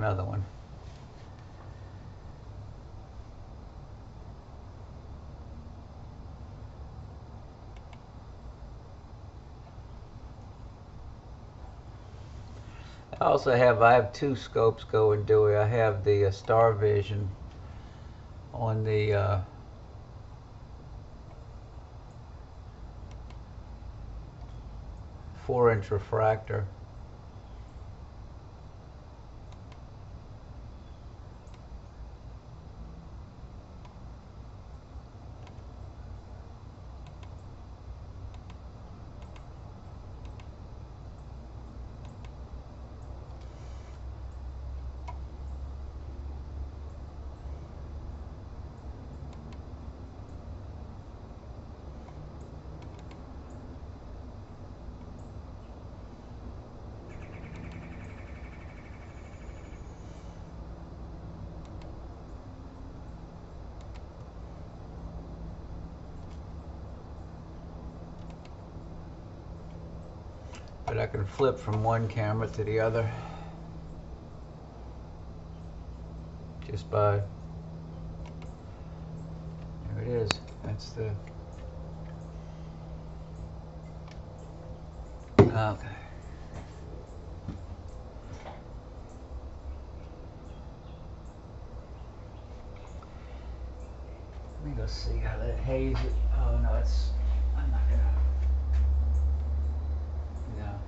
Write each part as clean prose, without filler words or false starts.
another one. I have two scopes going, Dewey. I have the Star Vision on the 4-inch refractor. But I can flip from one camera to the other just by, there it is, that's the, okay. Let me go see how that haze it. Oh no, it's, I'm not gonna, no.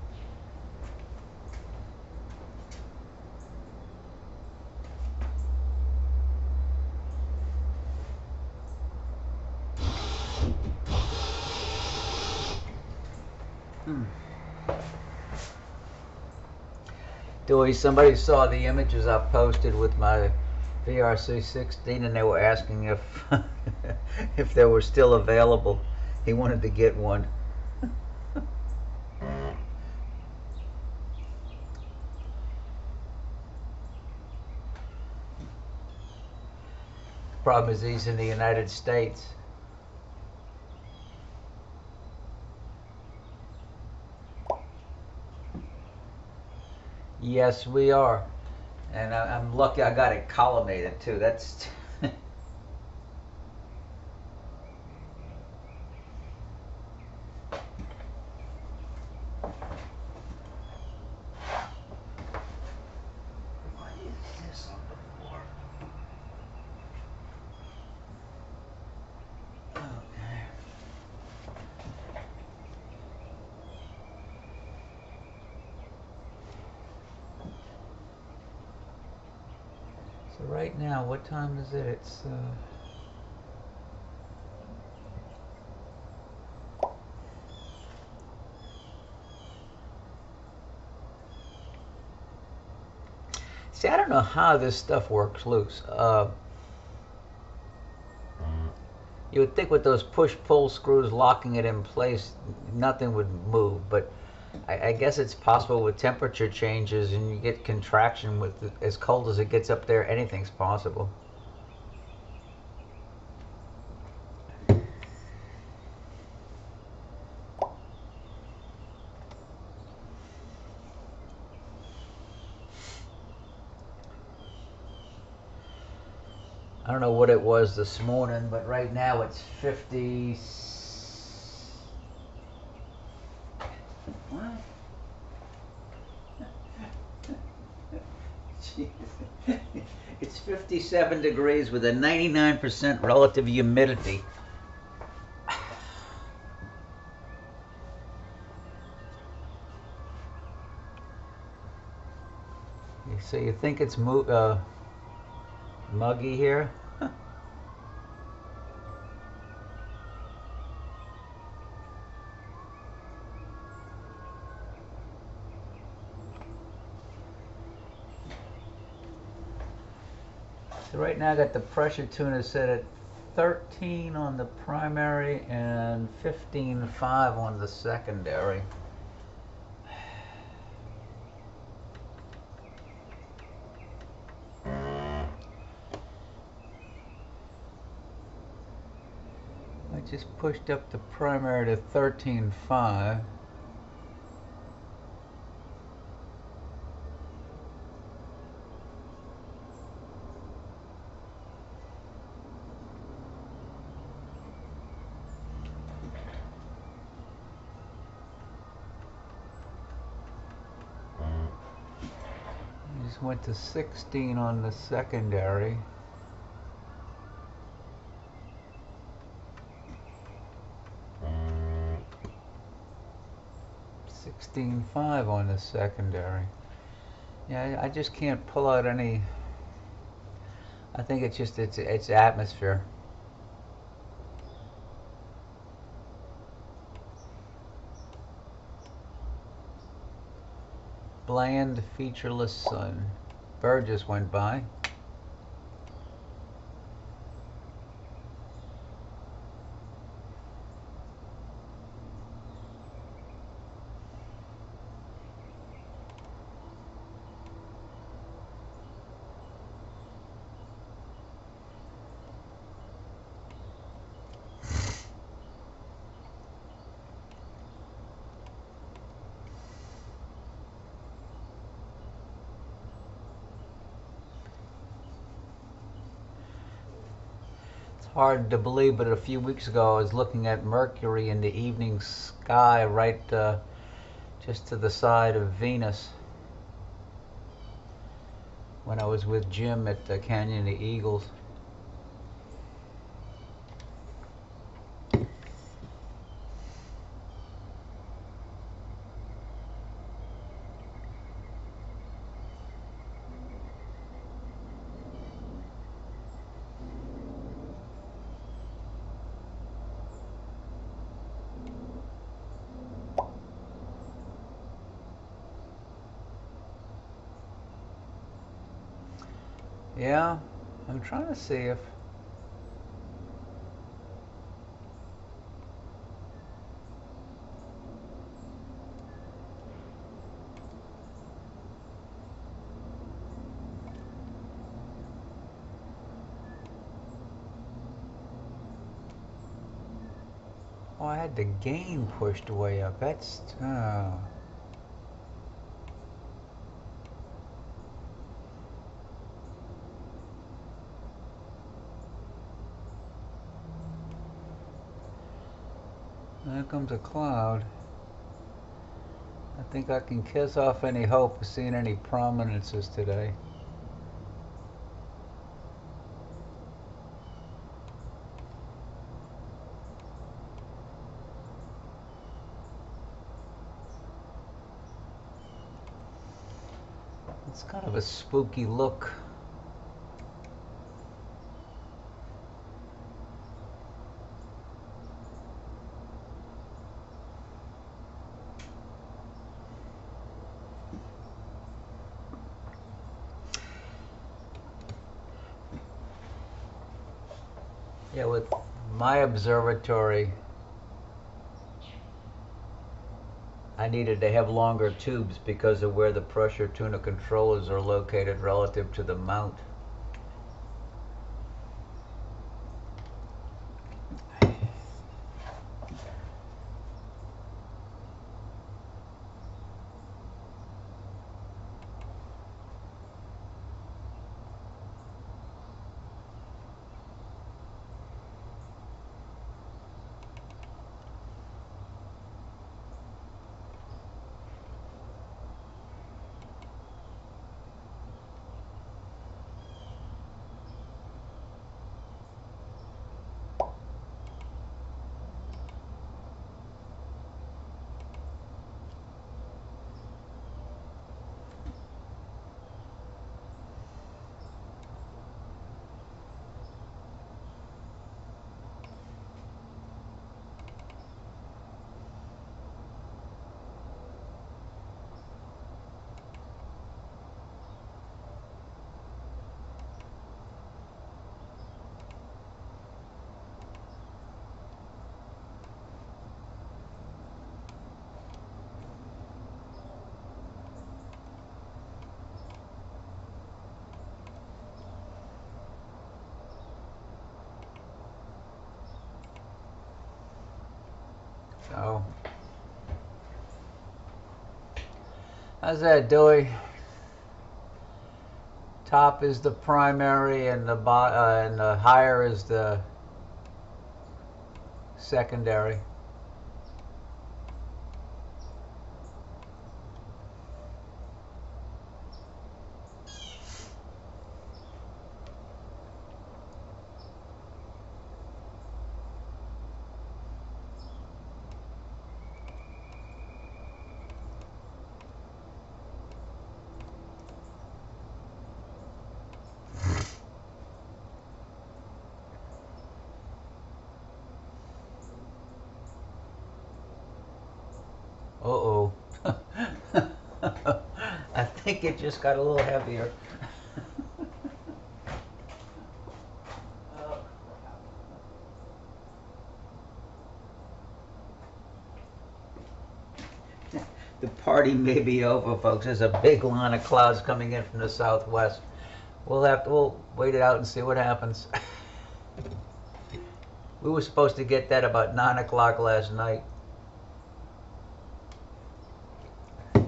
Dewey, somebody saw the images I posted with my VRC16 and they were asking if if they were still available. He wanted to get one. Problem is he's in the United States. Yes, we are. And I'm lucky I got it collimated too. That's what is this on the floor? Okay. So right now, what time is it? It's see, I don't know how this stuff works loose. You would think with those push-pull screws locking it in place, nothing would move, but I guess it's possible with temperature changes and you get contraction with it, as cold as it gets up there, anything's possible. I don't know what it was this morning, but right now it's 50. What? It's 57 degrees with a 99% relative humidity. So you think it's muggy here? So right now I got the pressure tuner set at 13 on the primary and 15.5 on the secondary. I just pushed up the primary to 13.5. Just went to 16 on the secondary. $16.5 on the secondary. Yeah, I just can't pull out any. I think it's just it's atmosphere. Bland, featureless sun. Bird just went by. Hard to believe, but a few weeks ago I was looking at Mercury in the evening sky right just to the side of Venus when I was with Jim at the Canyon of the Eagles. Yeah, I'm trying to see if oh, I had the gain pushed way up. That's there comes a cloud. I think I can kiss off any hope of seeing any prominences today. It's kind of a spooky look. Yeah, with my observatory, I needed to have longer tubes because of where the pressure tuner controllers are located relative to the mount. So, how's that, Dewey? Top is the primary, and and the higher is the secondary. Uh-oh. I think it just got a little heavier. The party may be over, folks. There's a big line of clouds coming in from the southwest. We'll wait it out and see what happens. We were supposed to get that about 9 o'clock last night,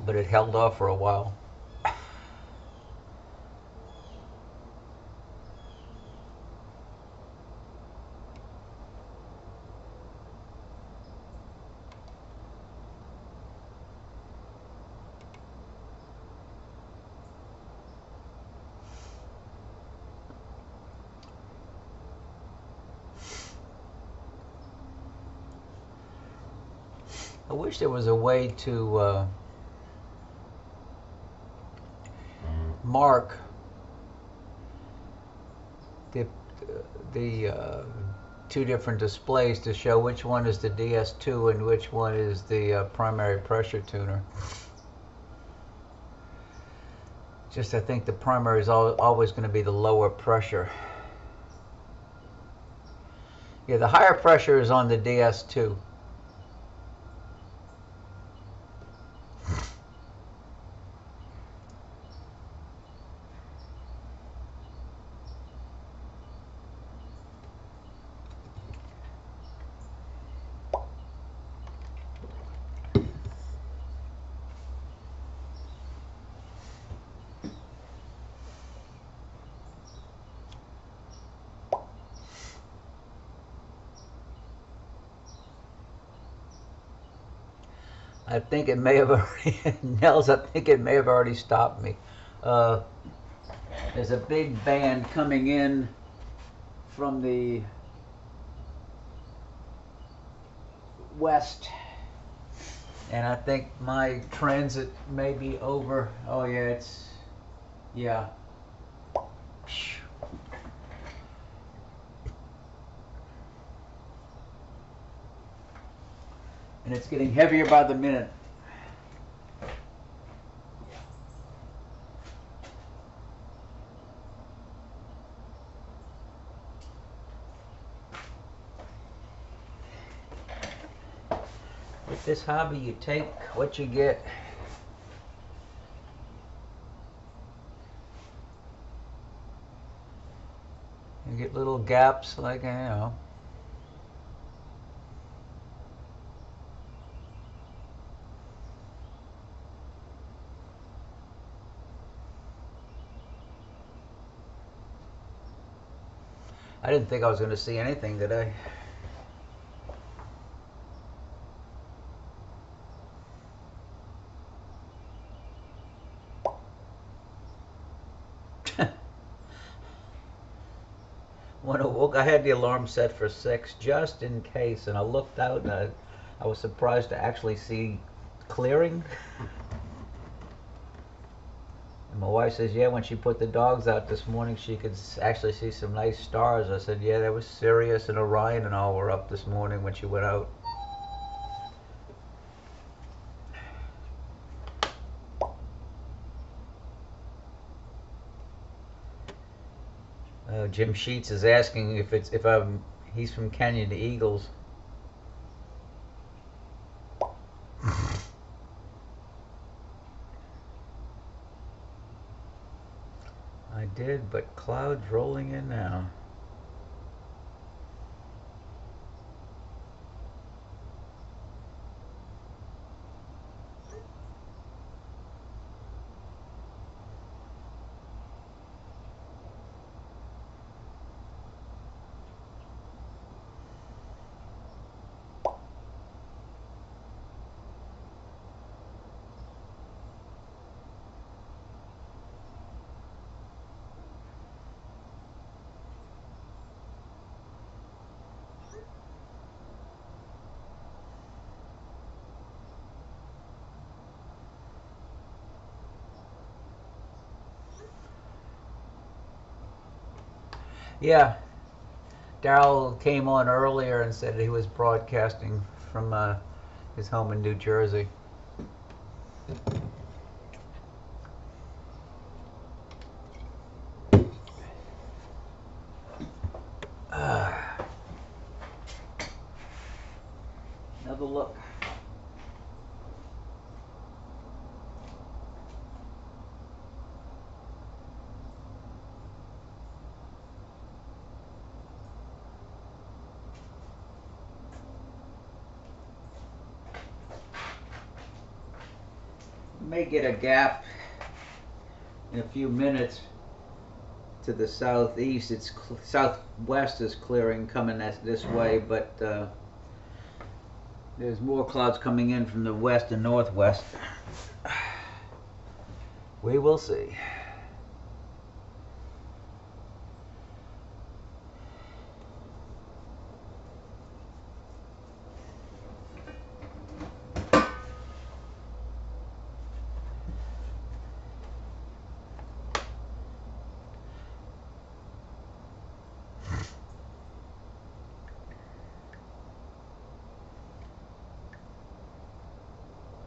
but it held off for a while. I wish there was a way to mark the two different displays to show which one is the DS2 and which one is the primary pressure tuner. Just I think the primary is always going to be the lower pressure. Yeah, the higher pressure is on the DS2. I think it may have already, Nels, I think it may have already stopped me. There's a big band coming in from the west, and I think my transit may be over. Oh yeah, yeah. And it's getting heavier by the minute. With this hobby, you take what you get. You get little gaps like, you know. I didn't think I was going to see anything today. When I woke, I had the alarm set for 6 just in case, and I looked out and I was surprised to actually see clearing. And my wife says, yeah, when she put the dogs out this morning, she could actually see some nice stars. I said, yeah, that was Sirius and Orion and all were up this morning when she went out. Jim Sheets is asking he's from Canyon to Eagles. I did, but clouds rolling in now. Yeah, Daryl came on earlier and said he was broadcasting from his home in New Jersey. Another look. May get a gap in a few minutes to the southeast. It's southwest is clearing coming this way, but there's more clouds coming in from the west and northwest. We will see.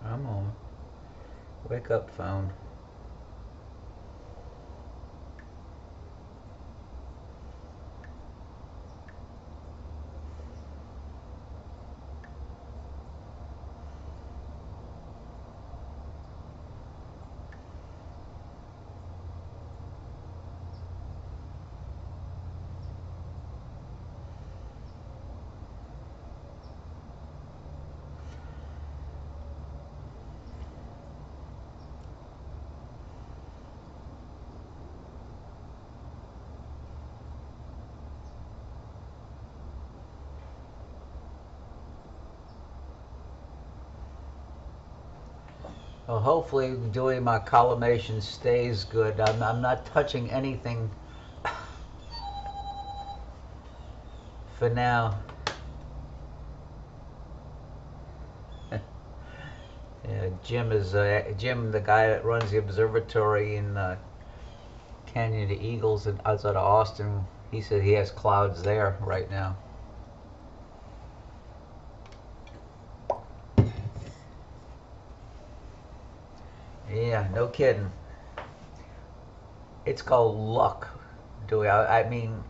Come on. Wake up, phone. Well, hopefully doing my collimation stays good. I'm not touching anything for now. Yeah, Jim, the guy that runs the observatory in Canyon of the Eagles outside of Austin. He said he has clouds there right now. Yeah, no kidding. It's called luck, Dewey. I mean,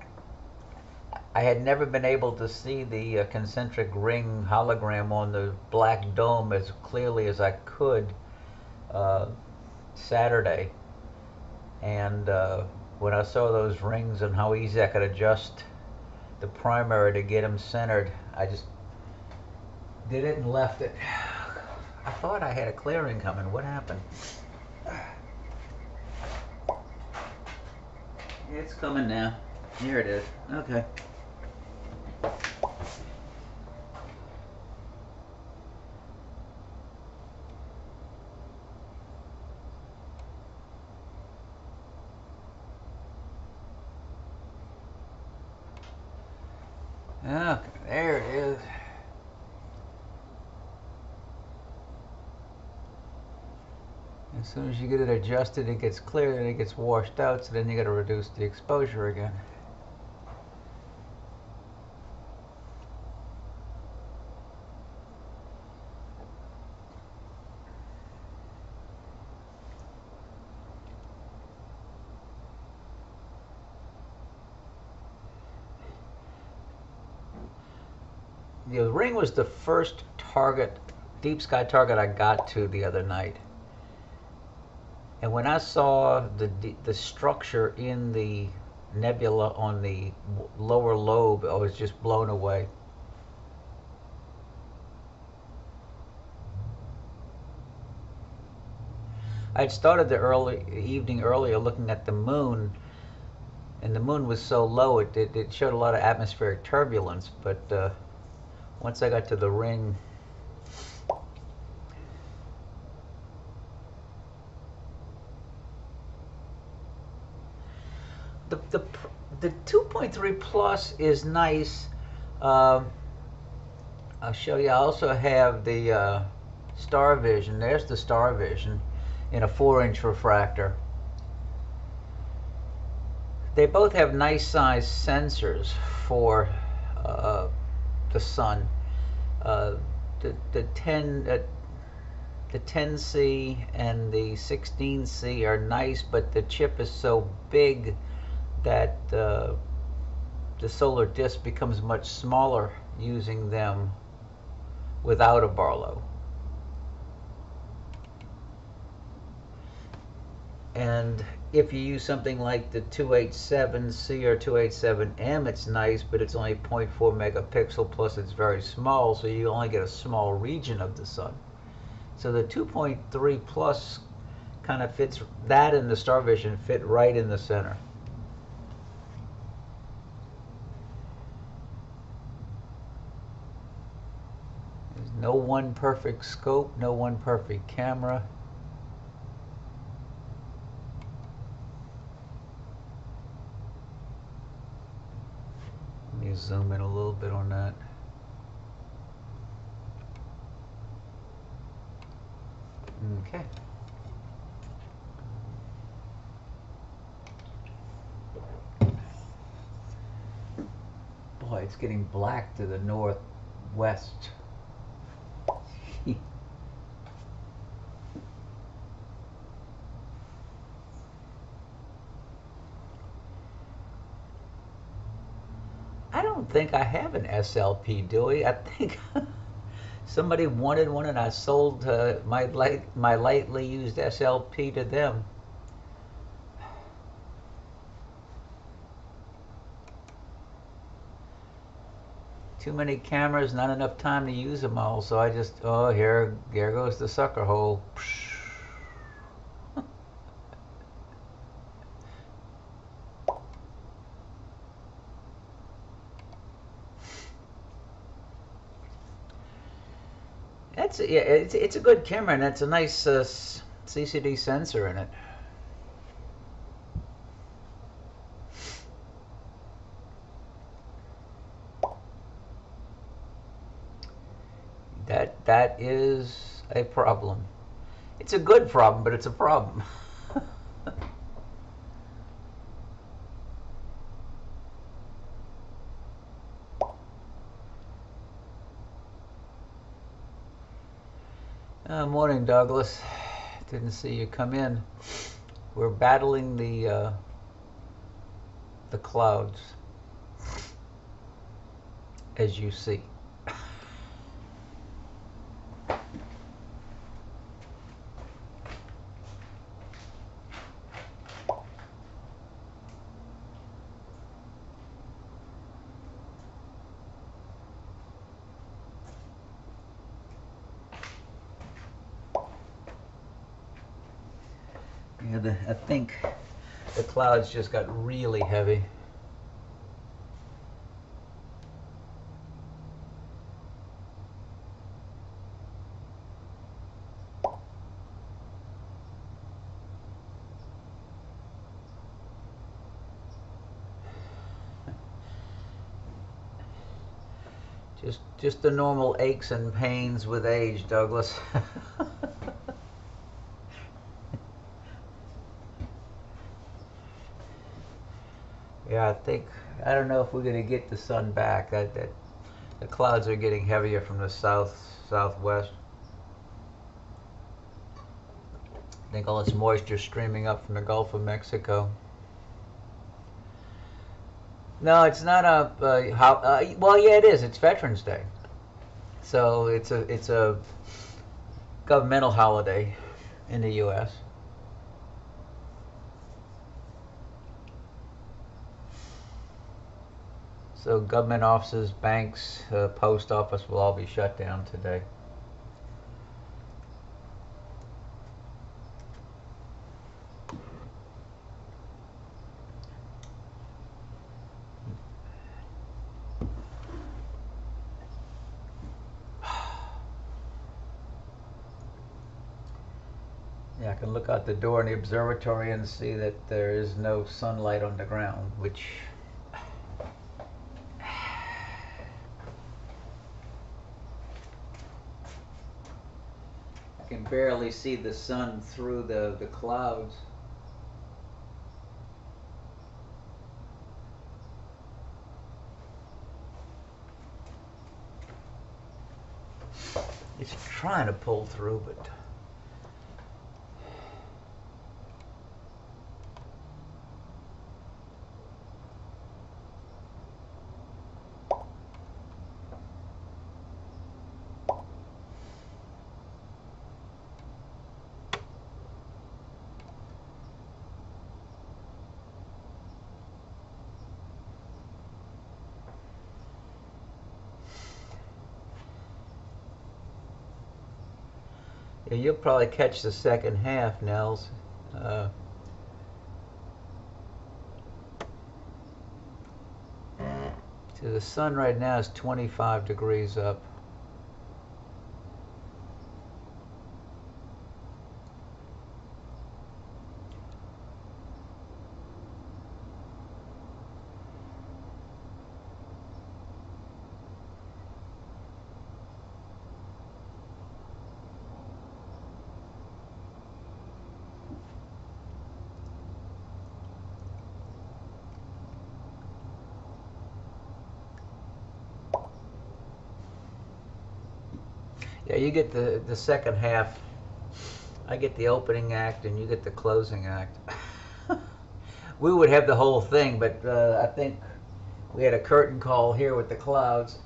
I had never been able to see the concentric ring hologram on the black dome as clearly as I could Saturday. And when I saw those rings and how easy I could adjust the primary to get them centered, I just did it and left it. I thought I had a clearing coming. What happened? It's coming now. Here it is. Okay. Okay, there it is. As soon as you get it adjusted, it gets clear and it gets washed out, so then you got to reduce the exposure again. The ring was the first target, deep sky target I got to the other night. And when I saw the structure in the nebula on the lower lobe, I was just blown away. I'd started the evening earlier looking at the moon, and the moon was so low it showed a lot of atmospheric turbulence, but once I got to the ring, the 2.3 plus is nice. I'll show you. I also have the star vision. There's the star vision in a 4-inch refractor. They both have nice size sensors for the sun. The the 10C and the 16C are nice, but the chip is so big that the solar disk becomes much smaller using them without a Barlow. And if you use something like the 287C or 287M, it's nice, but it's only 0.4 megapixel, plus it's very small, so you only get a small region of the sun. So the 2.3 plus kind of fits, that and the Star Vision fit right in the center. There's no one perfect scope, no one perfect camera. Let me zoom in a little bit on that. Okay. Boy, it's getting black to the northwest. I don't think I have an SLP, do I? I think somebody wanted one and I sold my lightly used SLP to them. Too many cameras, not enough time to use them all, so I just, oh, here goes the sucker hole. Yeah, it's a good camera, and it's a nice CCD sensor in it. That is a problem. It's a good problem, but it's a problem. Morning, Douglas. Didn't see you come in. We're battling the clouds, as you see. Yeah, I think the clouds just got really heavy. Just the normal aches and pains with age, Douglas. Yeah, I don't know if we're going to get the sun back. The clouds are getting heavier from the southwest. I think all this moisture streaming up from the Gulf of Mexico. No, it's not well, yeah, it is. It's Veterans Day, so it's a governmental holiday in the U.S. So government offices, banks, post office will all be shut down today. Yeah, I can look out the door in the observatory and see that there is no sunlight on the ground, which I can barely see the sun through the clouds. It's trying to pull through, but Yeah, you'll probably catch the second half, Nels. Uh, so the sun right now is 25 degrees up. Yeah, you get the second half. I get the opening act, and you get the closing act. We would have the whole thing, but I think we had a curtain call here with the clouds.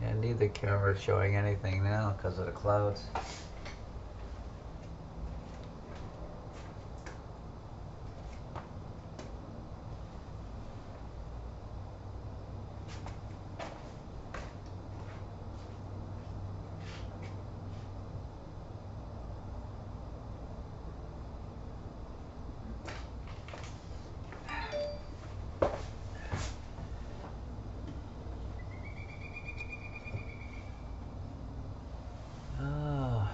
And neither camera is showing anything now because of the clouds. Oh.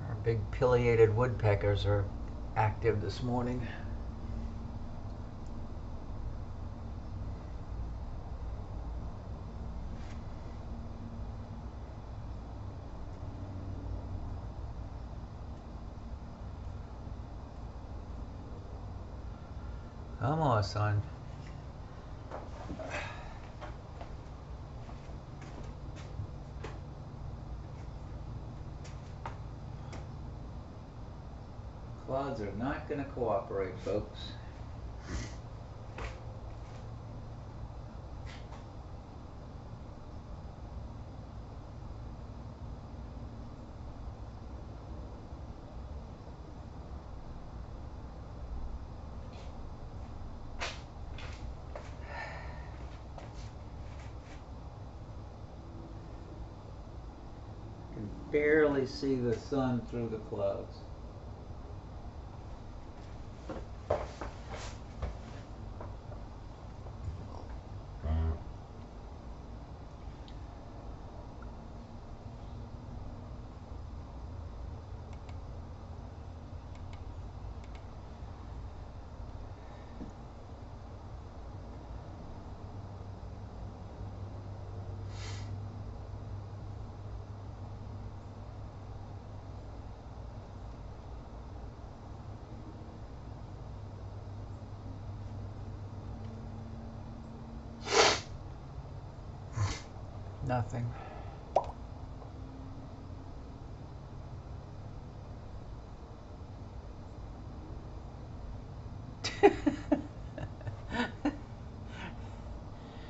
Our big pileated woodpeckers are active this morning. Come on, son. Clouds are not going to cooperate, folks. You can barely see the sun through the clouds. Nothing.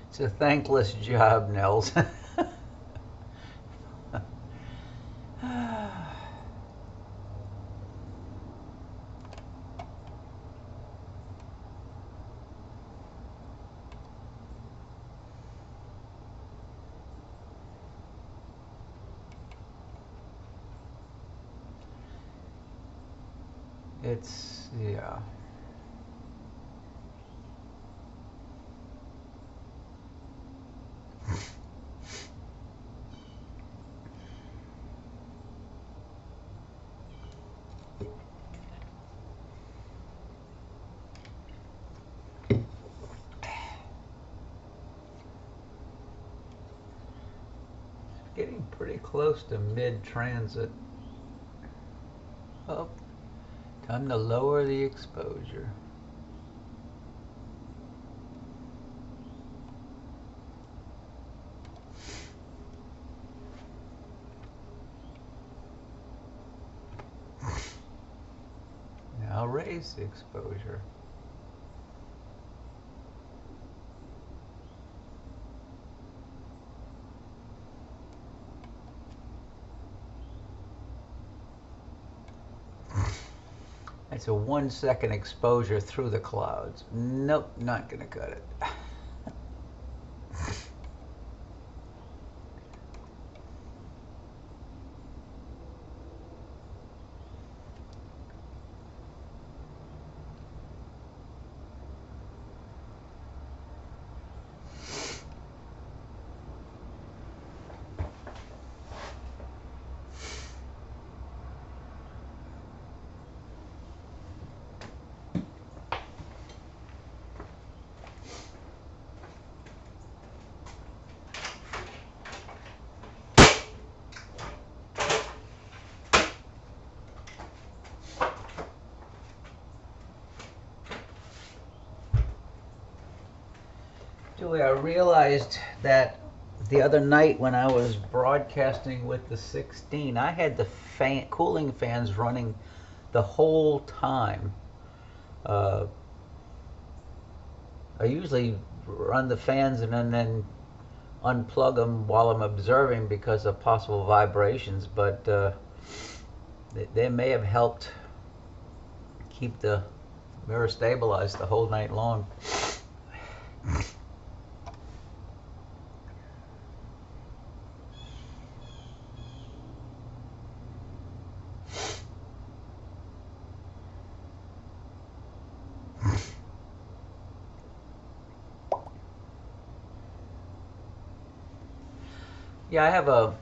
It's a thankless job, Nels. It's, yeah. Getting pretty close to mid-transit. Oh, time to lower the exposure. base exposure. It's a 1 second exposure through the clouds. Nope, not gonna cut it. Julie, I realized that the other night when I was broadcasting with the 16, I had the cooling fans running the whole time. I usually run the fans and then unplug them while I'm observing because of possible vibrations, but they may have helped keep the mirror stabilized the whole night long. Yeah, I have a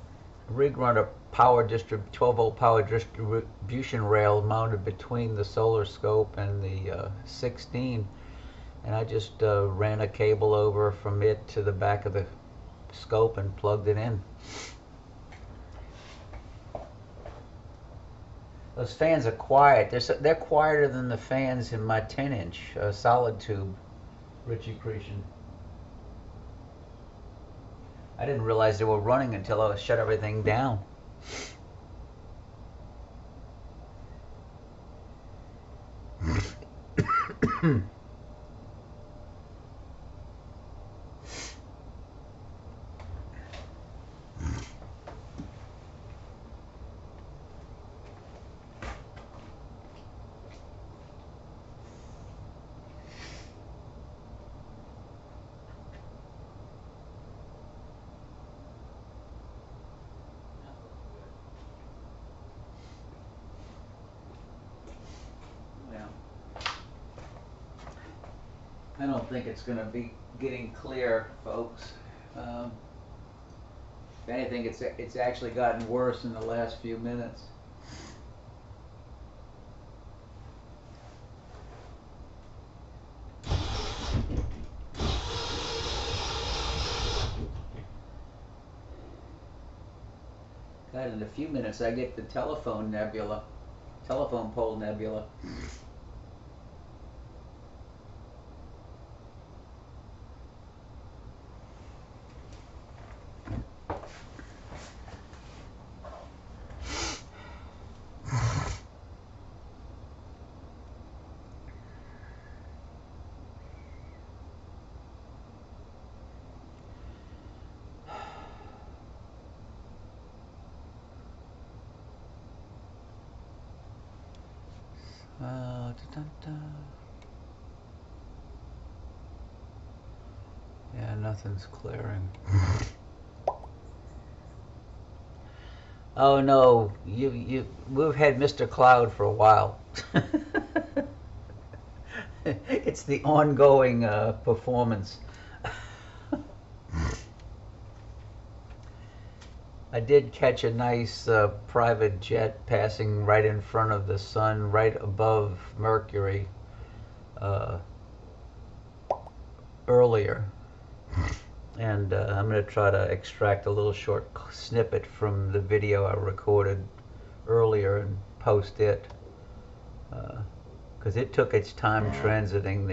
rig runner 12-volt power distribution rail mounted between the solar scope and the 16, and I just ran a cable over from it to the back of the scope and plugged it in. Those fans are quiet. They're quieter than the fans in my 10-inch solid tube Ritchie accretion. I didn't realize they were running until I shut everything down. I don't think it's going to be getting clear, folks. If anything, it's actually gotten worse in the last few minutes. God, in a few minutes I get the telephone pole nebula. Yeah, nothing's clearing. Oh no, we've had Mr. Cloud for a while. It's the ongoing performance. I did catch a nice private jet passing right in front of the sun, right above Mercury earlier. And I'm going to try to extract a little short snippet from the video I recorded earlier and post it. Because it took its time transiting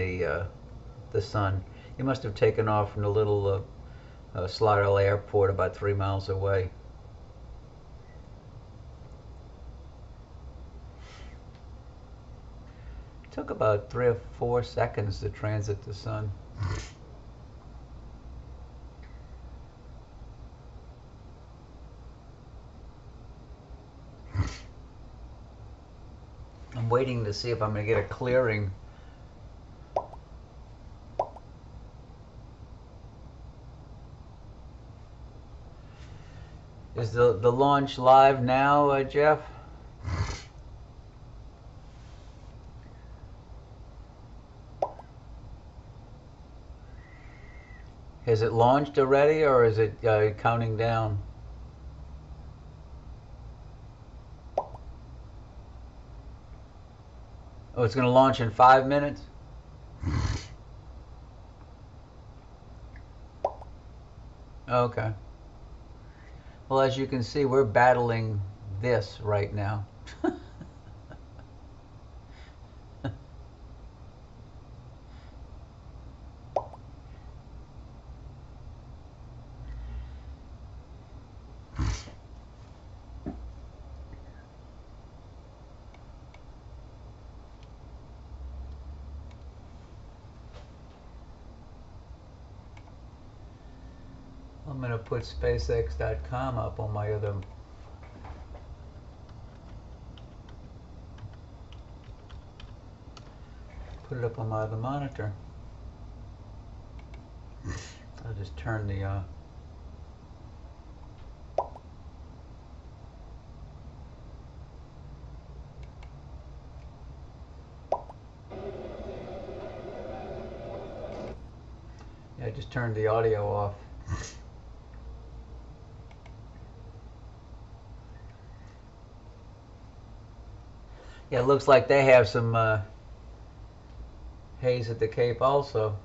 the sun. It must have taken off from the little Slidell Airport about 3 miles away. Took about 3 or 4 seconds to transit the sun. I'm waiting to see if I'm going to get a clearing. Is the launch live now, Jeff? Has it launched already, or is it counting down? Oh, it's going to launch in 5 minutes? Okay. Well, as you can see, we're battling this right now. I'm going to put SpaceX.com up on my other. Put it up on my other monitor. I'll just turn the. Yeah, I just turned the audio off. Yeah, it looks like they have some haze at the Cape also.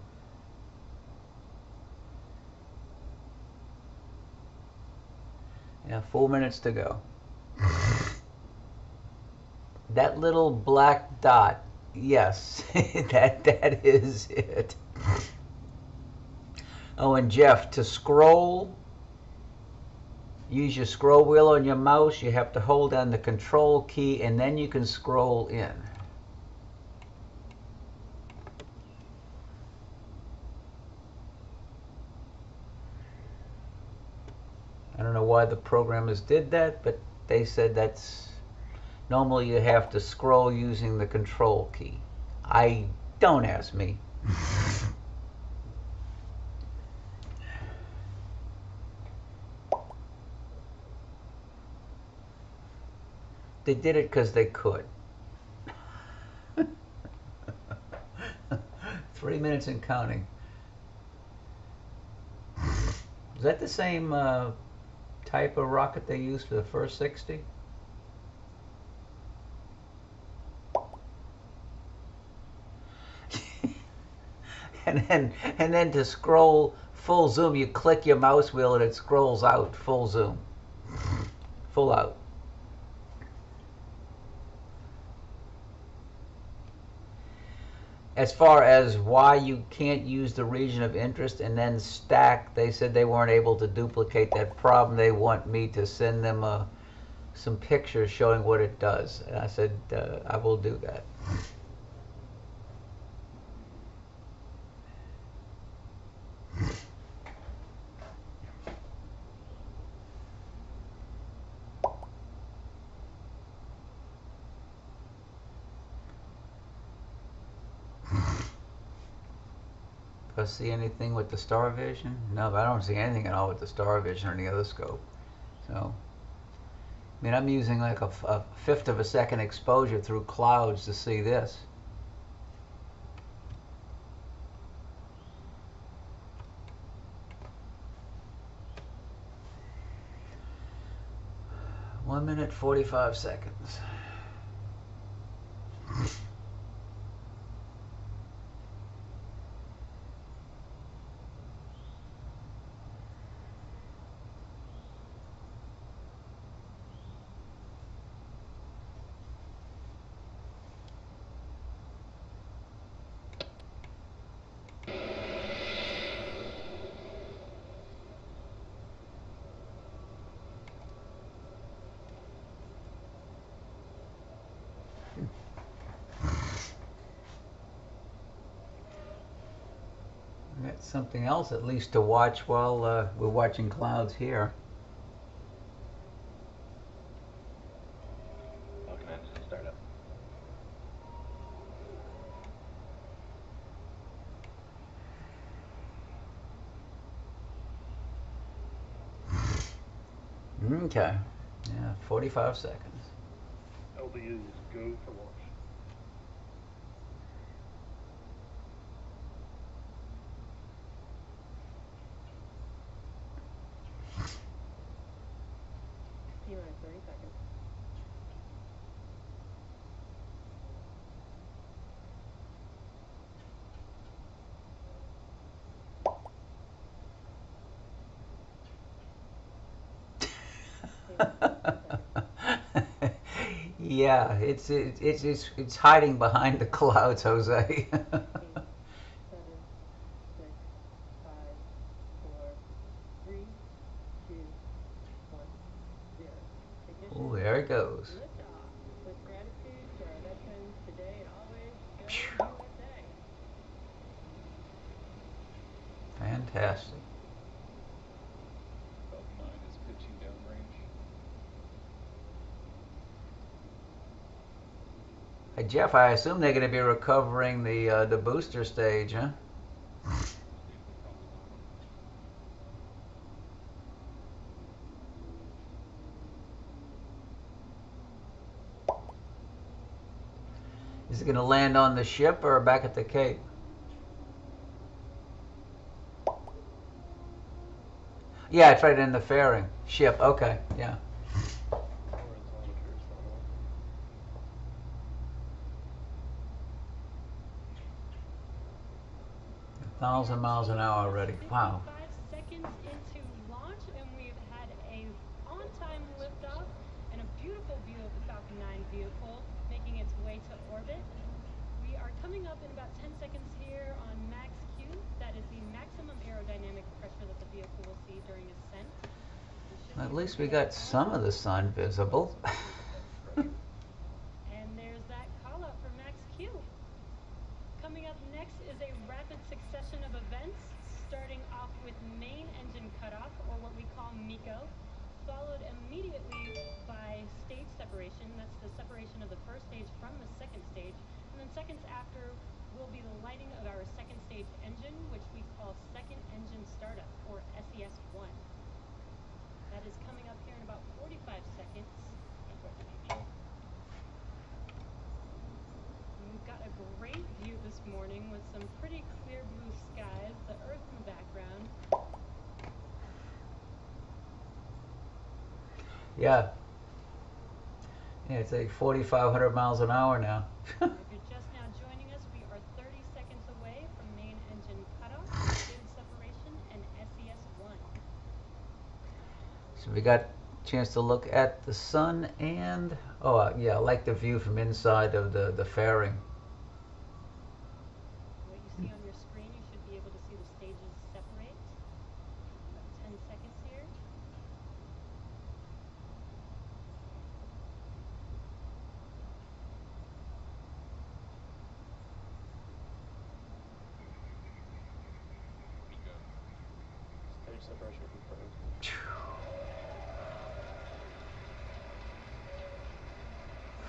Yeah, 4 minutes to go. That little black dot, yes, that is it. Oh, and Jeff, to scroll, use your scroll wheel on your mouse. You have to hold down the control key, and then you can scroll in. I don't know why the programmers did that, but they said that's normally you have to scroll using the control key. Don't ask me. They did it because they could. 3 minutes and counting. Is that the same type of rocket they used for the first 60? and then to scroll full zoom, you click your mouse wheel and it scrolls out full zoom, full out. As far as why you can't use the region of interest and then stack, they said they weren't able to duplicate that problem. They want me to send them some pictures showing what it does. And I said, I will do that. Do I see anything with the star vision? No, but I don't see anything at all with the star vision or any other scope. So, I mean, I'm using like a fifth of a second exposure through clouds to see this. One minute, 45 seconds. something else at least to watch while we're watching clouds here. Falcon engine startup. Okay. Yeah, 45 seconds. LDUs go for launch. T-minus 30 seconds. Yeah, it's hiding behind the clouds, Jose. 8, 7, 6, 5, 4, 3, 2, 1, 0. Oh, there it goes. Liftoff. With gratitude to our veterans today and always, go USA. Fantastic. Falcon 9 is pitching downrange. Hey, Jeff, I assume they're going to be recovering the booster stage, huh? Is it going to land on the ship or back at the Cape? Yeah, it's right in the fairing. Ship, okay, yeah. Horizontal is not on. 1,000 miles an hour already. Wow. 5 seconds into launch, and we've had a on-time liftoff and a beautiful view of the Falcon 9 vehicle making its way to orbit. We are coming up in about 10 seconds here on max Q. That is the maximum aerodynamic pressure that the vehicle will see during ascent. At least we got some of the sun visible. And there's that call out for max Q. Coming up next is a rapid succession of events, starting off with main engine cutoff, or what we call MECO, followed immediately by stage separation. That's the separation of the first stage from the second stage. And then seconds after will be the lighting of our second stage engine, which we call second engine startup, or SES-1. That is coming up here in about 45 seconds. We've got a great view this morning with some pretty clear blue skies, the earth in the background. Yeah. Yeah, it's like 4,500 miles an hour now. If you're just now joining us, we are 30 seconds away from main engine cutoff, stage separation, and SES-1. So we got a chance to look at the sun and, yeah, I like the view from inside of the fairing. What you see on your screen, you should be able to see the stages separate. About 10 seconds here. Stage separation confirmed.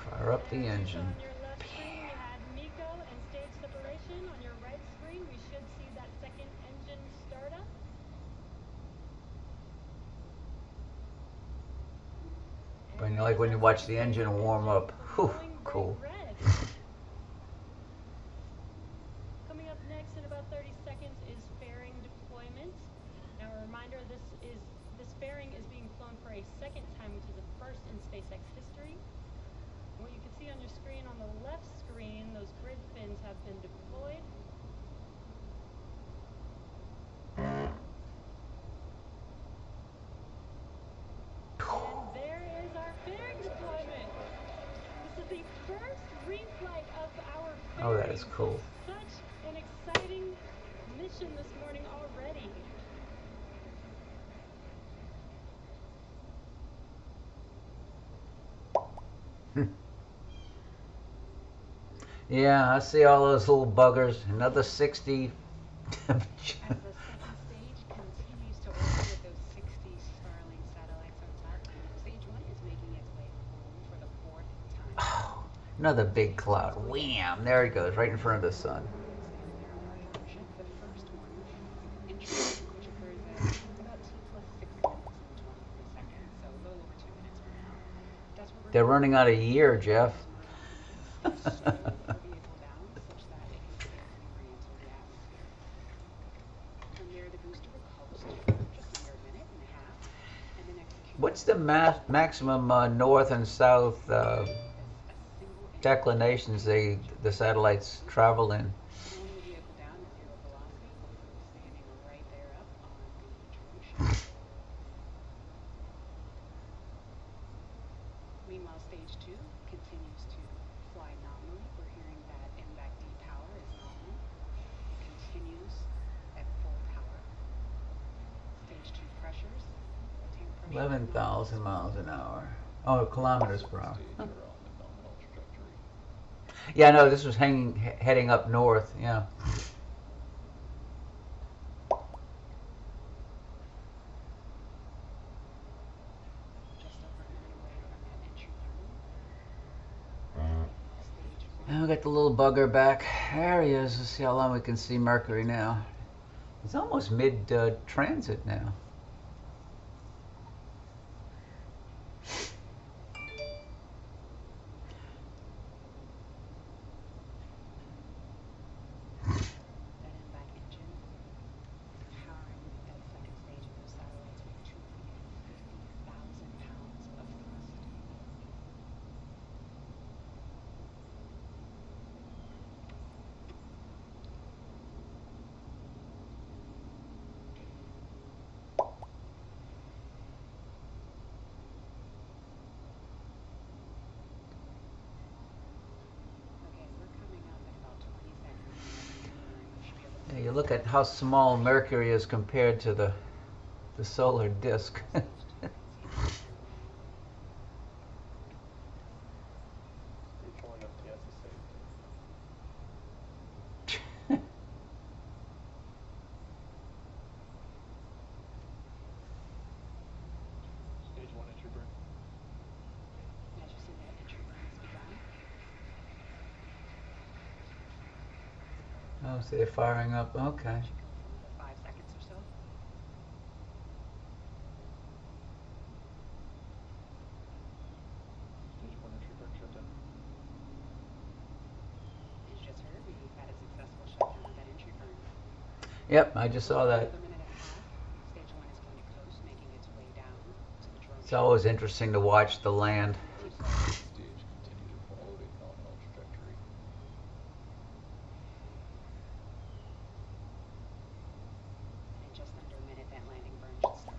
Fire up the engine. On your left screen, we had MECO and stage separation. On your right screen, we should see that second engine startup. When you like when you watch the engine warm up. Whew, cool. Coming up next in about 30 seconds is fairing deployment. Now a reminder, this fairing is being flown for a second time, which is a first in SpaceX history. What you can see on your screen, on the left screen, those grid fins have been deployed. And there is our fairing deployment. This is the first reflight of our fairing. Oh, that is cool. Such an exciting mission this morning already. Yeah, I see all those little buggers. Another 60 As the second stage continues to orbit with those 60 Starlink satellites on top, stage one is making its way home for the fourth time. Oh, another big cloud. Wham! There it goes, right in front of the sun. Standing there on our drone ship, the first one, entry burn, which occurs at about T plus 6 minutes and 23 seconds, so a little over 2 minutes from now. That's where we're They're running out of year, Jeff. and slow the vehicle down such that it can safely re-enter the atmosphere. From there, the booster will coast for just under a minute and a half, and then execute. What's the maximum north and south declinations the satellites travel in? Slowing the vehicle down to zero velocity before standing right there up on the drone ship. Meanwhile, stage two continues to fly nominally. We're hearing that MVAC D power is nominal. It continues at full power. Stage two pressures, tank pressure. 11,000 miles an hour. Oh, kilometers per hour. Stage are on the nominal trajectory. Yeah, no, this was heading up north. Yeah. Just over a minute away from that entry burn. Stage one. And we got the little bugger back. There he is. Let's see how long we can see Mercury now. It's almost mid-transit now. That MVAC engine is powering that second stage of those satellites with 250,000 pounds of thrust. Okay, we're coming up in about 20 seconds. We should be able to Yeah, you look at how small Mercury is compared to the solar disk. stage two continues. Stage one FTS is safe. Stage one entry burn. As you see, that entry burn has begun. Oh, so they're firing up. Okay. Should go for another 5 seconds or so. Stage one entry burn shutdown. As you just heard, we've had a successful shutdown of that entry burn. Yep, I just saw that. Another minute and a half. Stage one is going to coast, making its way down to the drone It's ship. always interesting to watch the land. Stage continue to follow a nominal trajectory. And in just under a minute, that landing burn should start.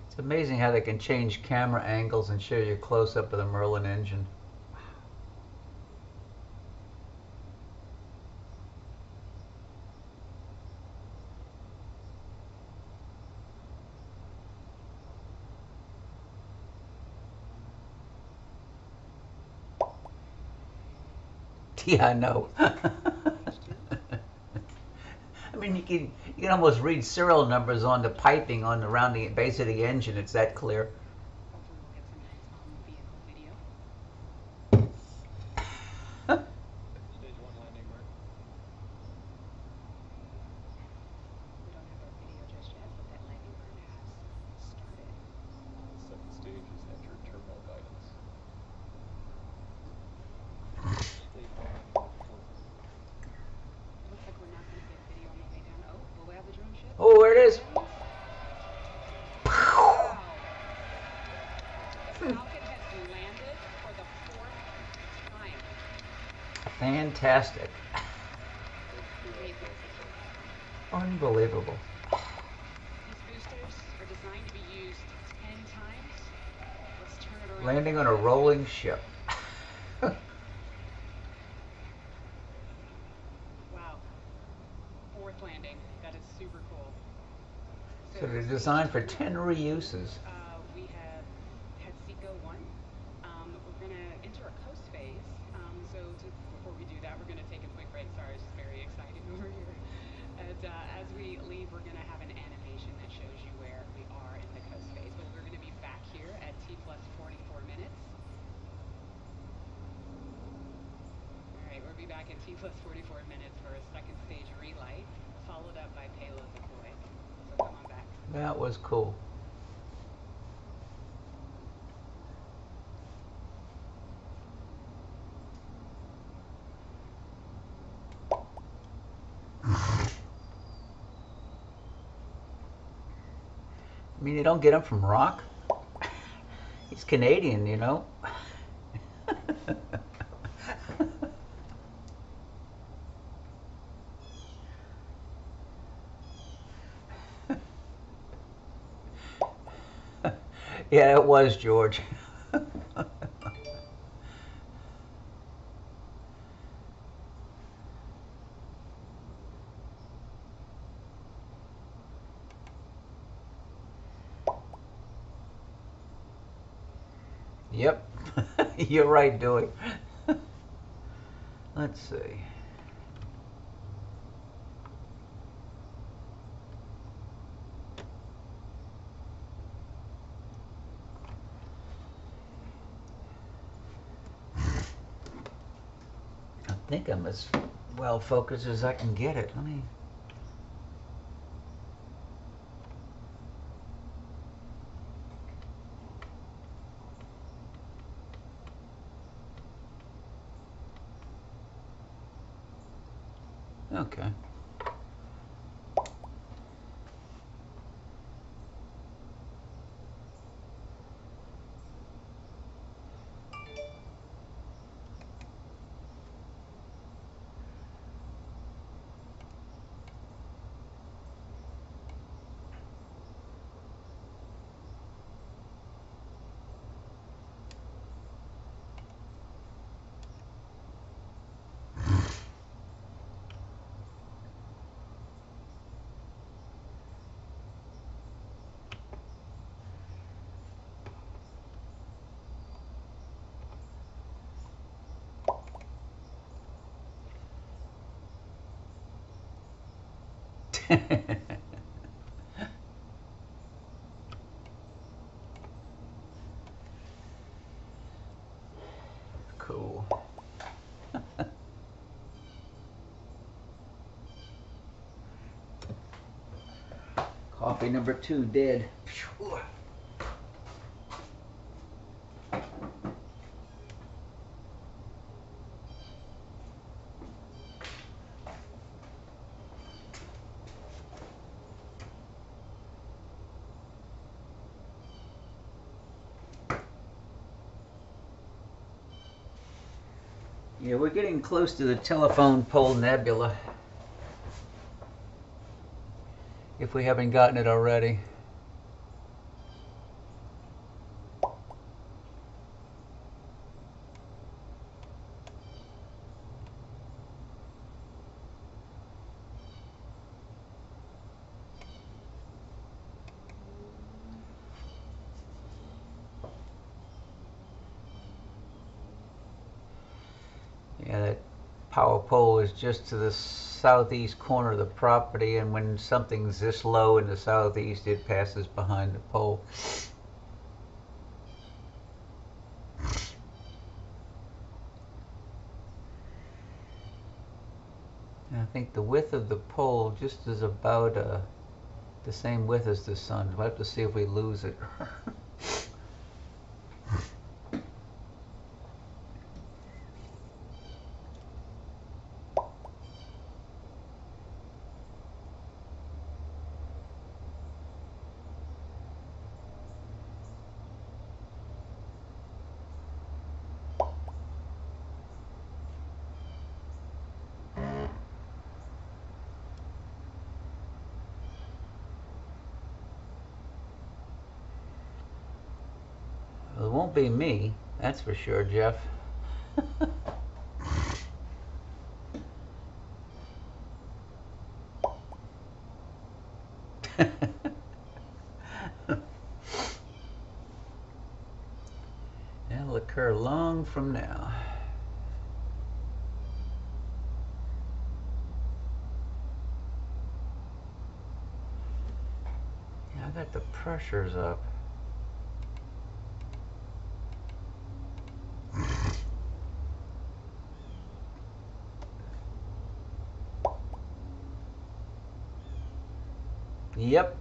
It's amazing how they can change camera angles and show you a close-up of the Merlin engine. Yeah, I know. I mean, you can almost read serial numbers on the piping on around the base of the engine. It's that clear. Hopefully we'll get some nice on-vehicle video. Stage one landing burn. We don't have our video just yet, but that landing burn has started. The second stage has entered terminal guidance. Stage one landing burn closing. Looks like we're not going to get video on the way down. Oh, will we have the drone ship? Oh, there it is. Wow. The Falcon has landed for the fourth time. Fantastic. Amazing. Unbelievable. These boosters are designed to be used 10 times. Let's turn it around. Landing on a rolling ship. Wow. Fourth landing. That So they're designed for 10 reuses. We have had Seco 1. We're going to enter a coast phase. Before we do that, we're going to take a quick break. Sorry, it's just very exciting over here. And as we leave, we're going to have an animation that shows you where we are in the coast phase. But we're going to be back here at T plus 44 minutes. All right, we'll be back at T plus 44 minutes for a second stage relight, followed up by payload deploy. So come on back. That was cool. I mean, you don't get him from rock. He's Canadian, you know. Yeah, it was George. Yep, you're right, Dewey. Let's see. I think I'm as well focused as I can get it. Let me. Okay. Cool. Coffee number 2 dead. Yeah, we're getting close to the telephone pole nebula. If we haven't gotten it already. Yeah, that power pole is just to the southeast corner of the property, and when something's this low in the southeast, it passes behind the pole. And I think the width of the pole just is about the same width as the sun. We'll have to see if we lose it. Well, it won't be me, that's for sure, Jeff. will occur long from now. Yeah, I got the pressures up. Yep.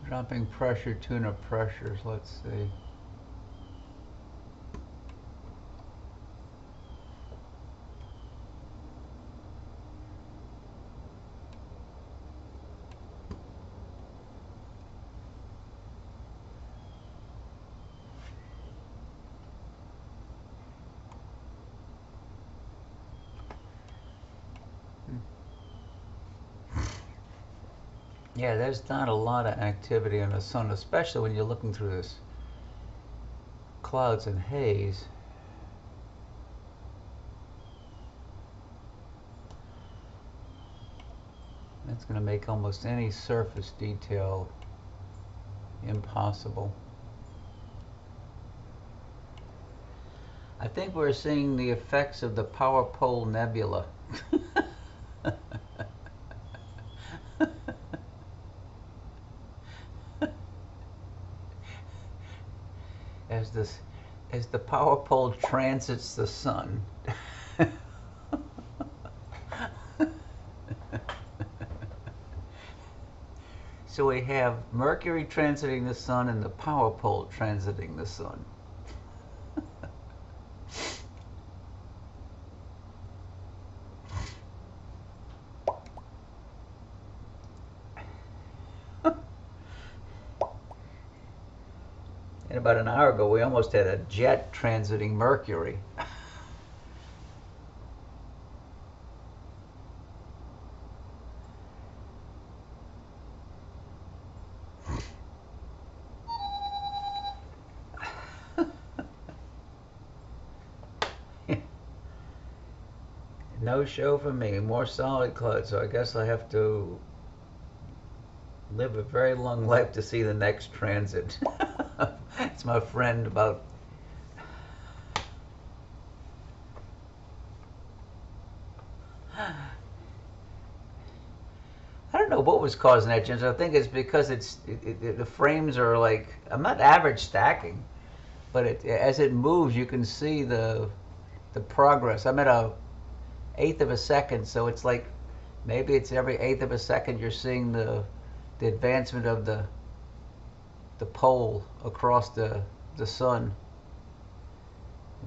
Dropping pressure, tune up pressures, let's see. Yeah, there's not a lot of activity in the sun, especially when you're looking through this clouds and haze. That's going to make almost any surface detail impossible. I think we're seeing the effects of the power pole nebula. As the power pole transits the sun. So we have Mercury transiting the sun and the power pole transiting the sun. And about an hour ago, we almost had a jet transiting Mercury. No show for me. More solid clouds, so I guess I have to live a very long life to see the next transit. It's my friend about I don't know what was causing that, James. I think it's because the frames are like, I'm not average stacking, but as it moves, you can see the progress. I'm at a eighth of a second, so it's like maybe it's every eighth of a second you're seeing the advancement of the pole across the sun.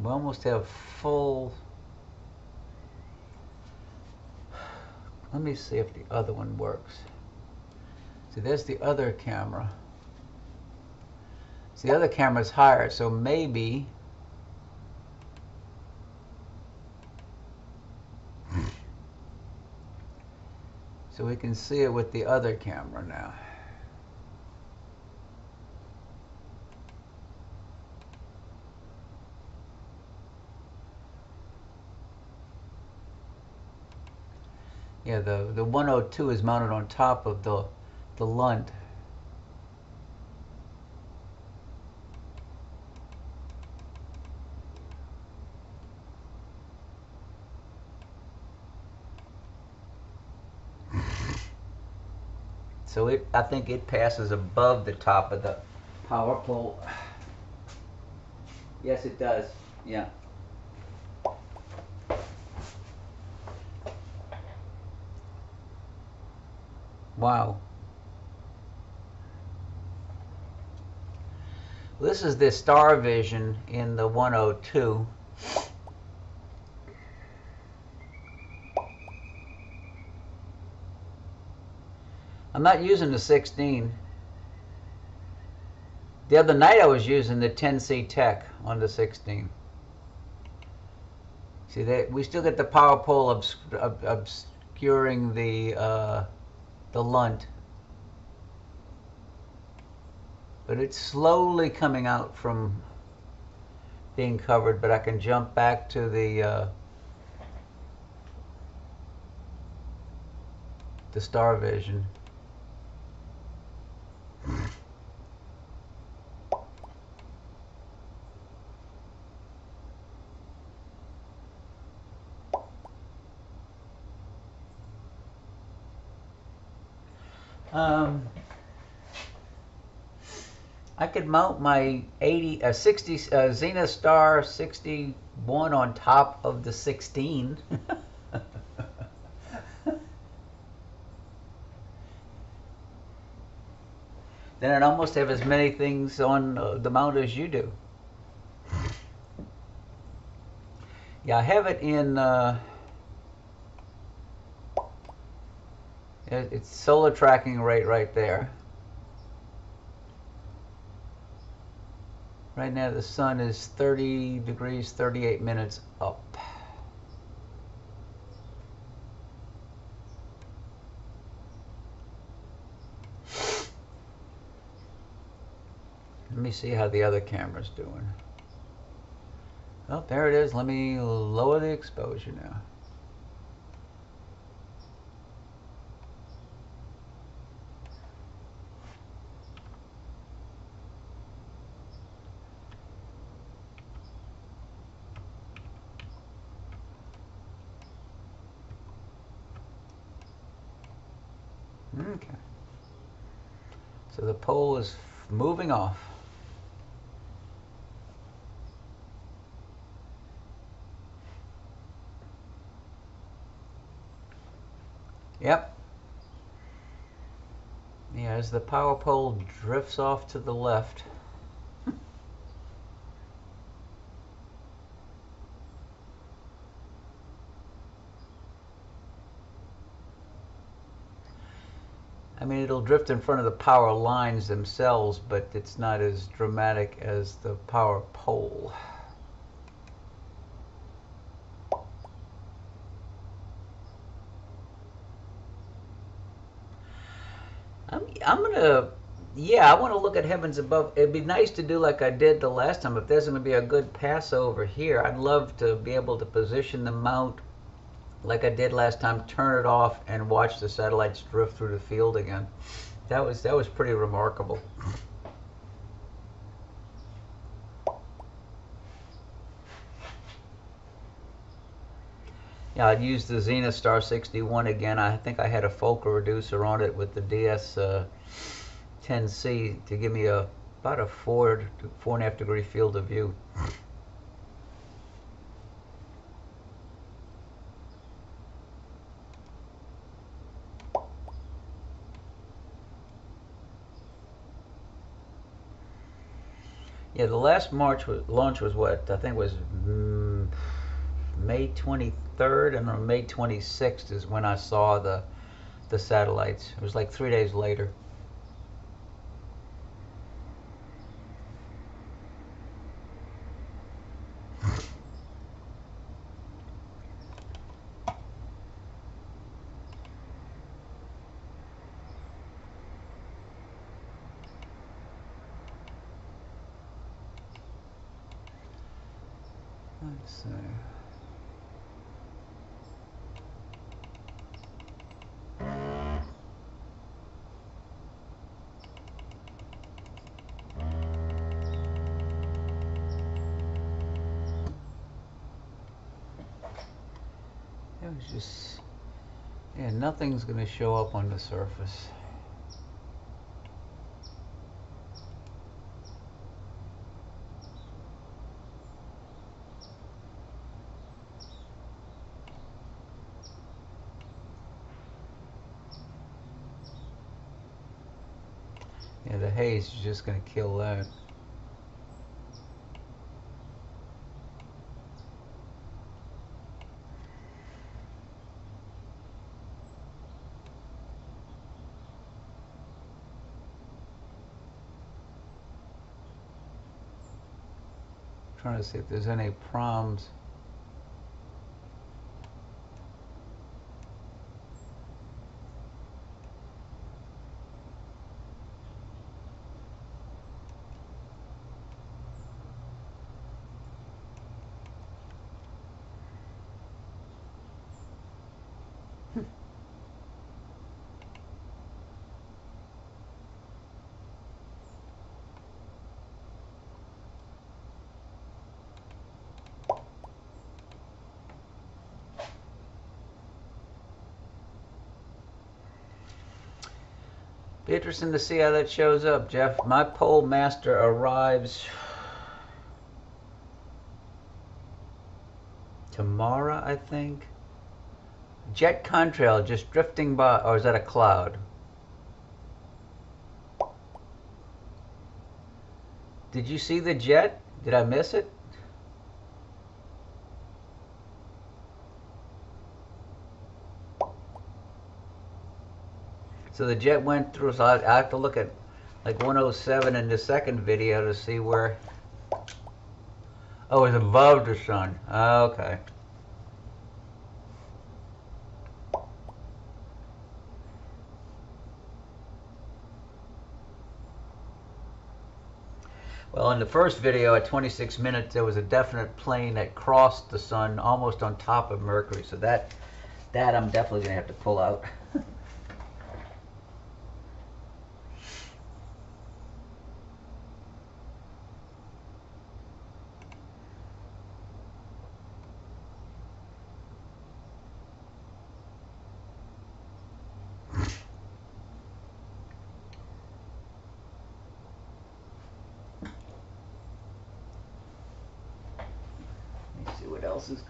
We almost have full. Let me see if the other one works. See, there's the other camera. See, the other camera's higher, so maybe so we can see it with the other camera now. Yeah, the 102 is mounted on top of the Lund. So I think it passes above the top of the power pole. Yes, it does. Yeah. Wow. This is the star vision in the 102. I'm not using the 16. The other night I was using the 10C Tech on the 16. See that we still get the power pole obscuring the Lund. But it's slowly coming out from being covered, but I can jump back to the star vision. I could mount my 60 Zenith Star 61 on top of the 16. Then I'd almost have as many things on the mount as you do. Yeah, I have it in. It's solar tracking rate right there. Right now the sun is 30 degrees, 38 minutes up. Let me see how the other camera's doing. Oh, there it is. Let me lower the exposure now. Okay. So the pole is moving off. Yep. Yeah, as the power pole drifts off to the left. I mean, it'll drift in front of the power lines themselves, but it's not as dramatic as the power pole. I'm gonna, yeah, I want to look at heavens above. It'd be nice to do like I did the last time. If there's gonna be a good pass over here, I'd love to be able to position the mount like I did last time, turn it off, and watch the satellites drift through the field again. That was pretty remarkable. Yeah, I'd use the Zenith Star 61 again. I think I had a focal reducer on it with the DS 10C to give me about a 4.5 degree field of view. Yeah, the last launch was what? I think it was May 23rd, and on May 26th is when I saw the satellites. It was like 3 days later. Let's see. It was just, yeah, nothing's going to show up on the surface. Yeah, the haze is just going to kill that. Trying to see if there's any problems. Be interesting to see how that shows up, Jeff. My pole master arrives tomorrow, I think. Jet contrail just drifting by, or is that a cloud? Did you see the jet? Did I miss it? So the jet went through, so I have to look at like 107 in the second video to see where. Oh, it's above the sun. Okay. Well, in the first video at 26 minutes, there was a definite plane that crossed the sun almost on top of Mercury. So that I'm definitely going to have to pull out. Let's see what else is.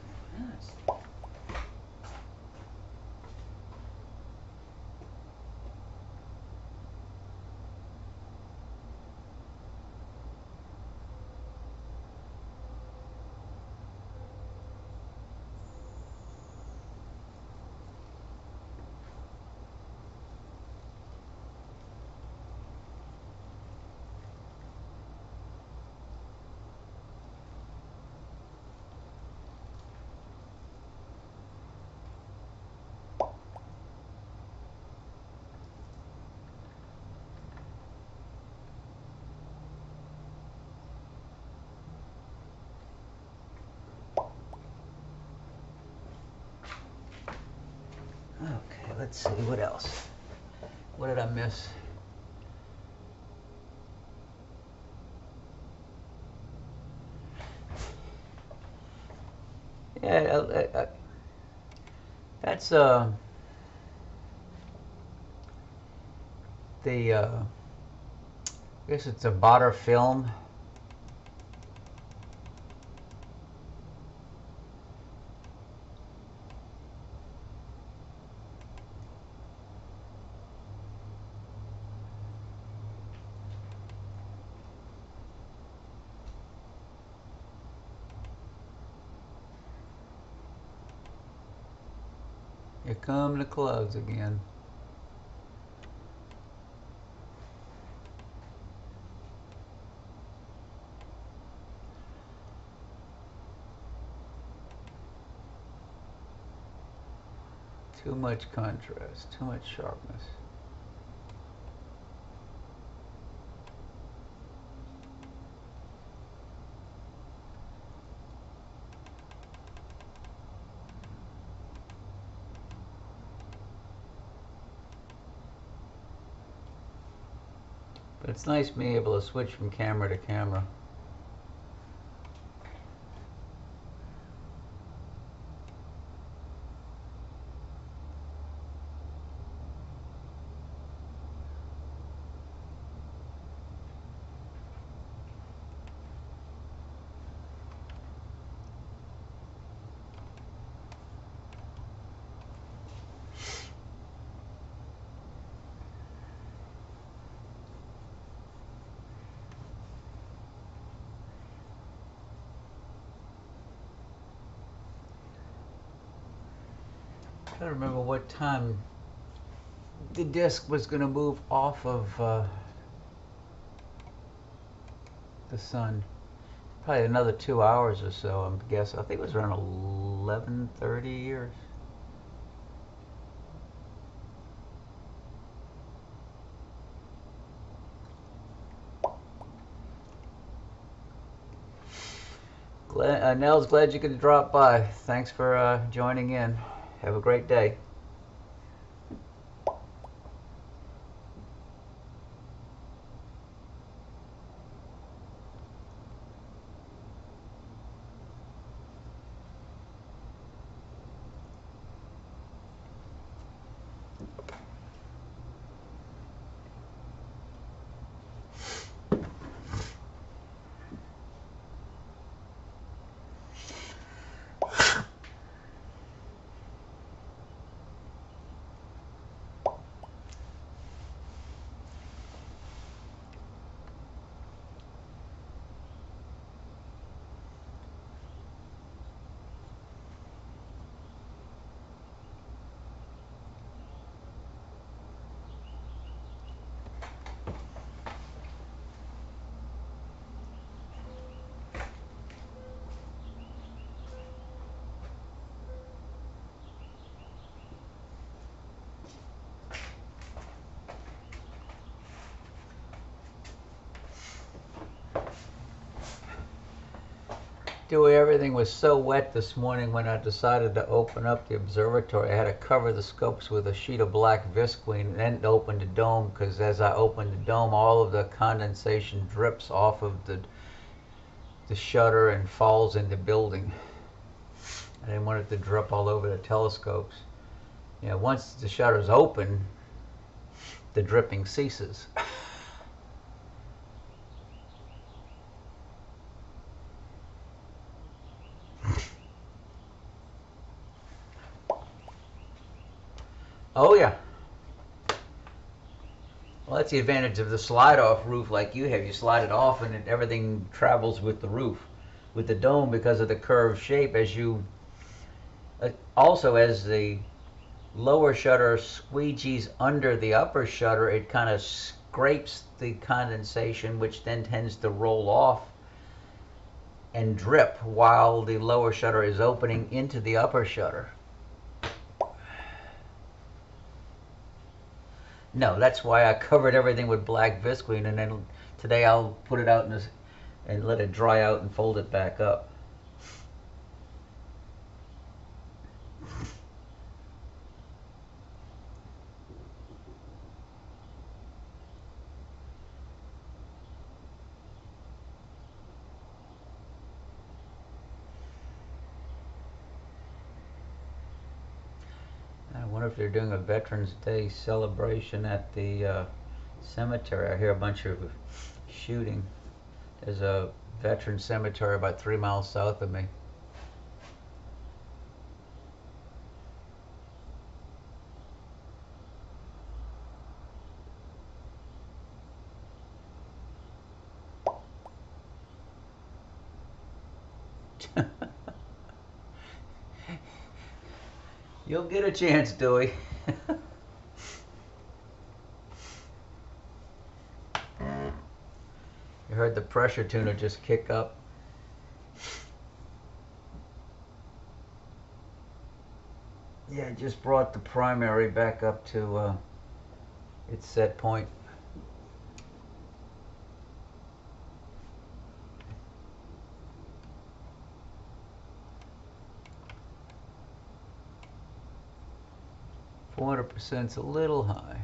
Okay, let's see what else. What did I miss? Yeah, that's the I guess it's a botter film. Here come the clouds again. Too much contrast, too much sharpness. But it's nice being able to switch from camera to camera. I don't remember what time the disc was going to move off of the sun. Probably another 2 hours or so, I'm guessing. I think it was around 11:30 years. Nels, glad you could drop by. Thanks for joining in. Have a great day. Dewey, everything was so wet this morning when I decided to open up the observatory. I had to cover the scopes with a sheet of black visqueen and then open the dome, because as I opened the dome, all of the condensation drips off of the shutter and falls in the building. I didn't want it to drip all over the telescopes. You know, once the shutter's open, the dripping ceases. Oh yeah. Well, that's the advantage of the slide-off roof like you have. You slide it off and everything travels with the roof. With the dome, because of the curved shape, as you also, as the lower shutter squeegees under the upper shutter, it kind of scrapes the condensation, which then tends to roll off and drip while the lower shutter is opening into the upper shutter. No, that's why I covered everything with black visqueen, and then today I'll put it out in this and let it dry out and fold it back up. I wonder if they're doing a Veterans Day celebration at the cemetery. I hear a bunch of shooting. There's a veteran cemetery about 3 miles south of me. You'll get a chance, Dewey. You heard the pressure tuner just kick up. Yeah, it just brought the primary back up to its set point. %'s a little high.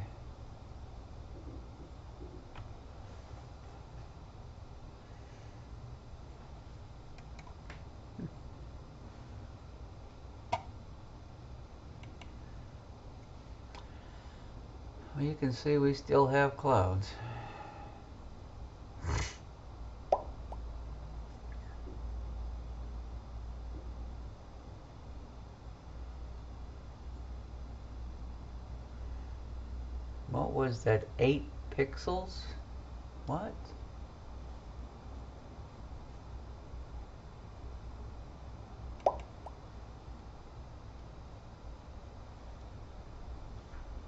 Well, you can see we still have clouds. What was that, 8 pixels? What?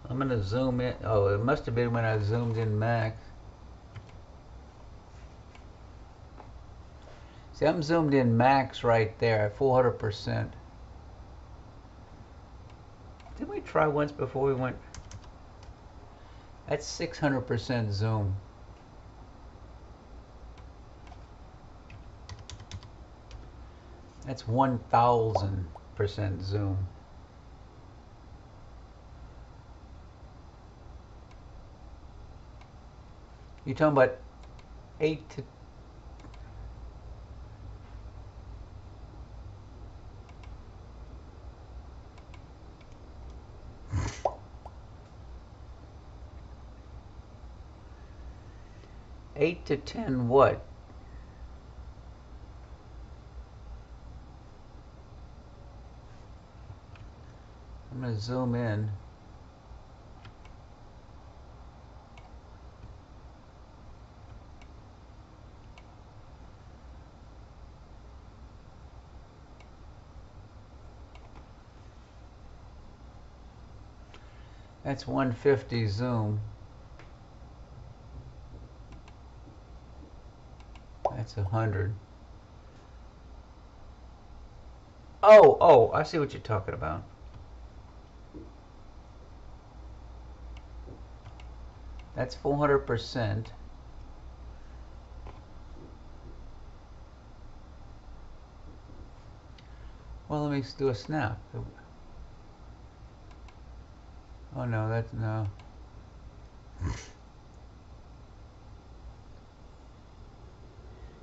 I'm gonna zoom in. Oh, it must have been when I zoomed in max. See, I'm zoomed in max right there at 400%. Didn't we try once before we went? That's 600% zoom. That's 1000% zoom. You're talking about 8 to 8 to 10 what? I'm going to zoom in. That's 150 zoom. That's 100. Oh, I see what you're talking about. That's 400%. Well, let me do a snap. Oh no, that's no.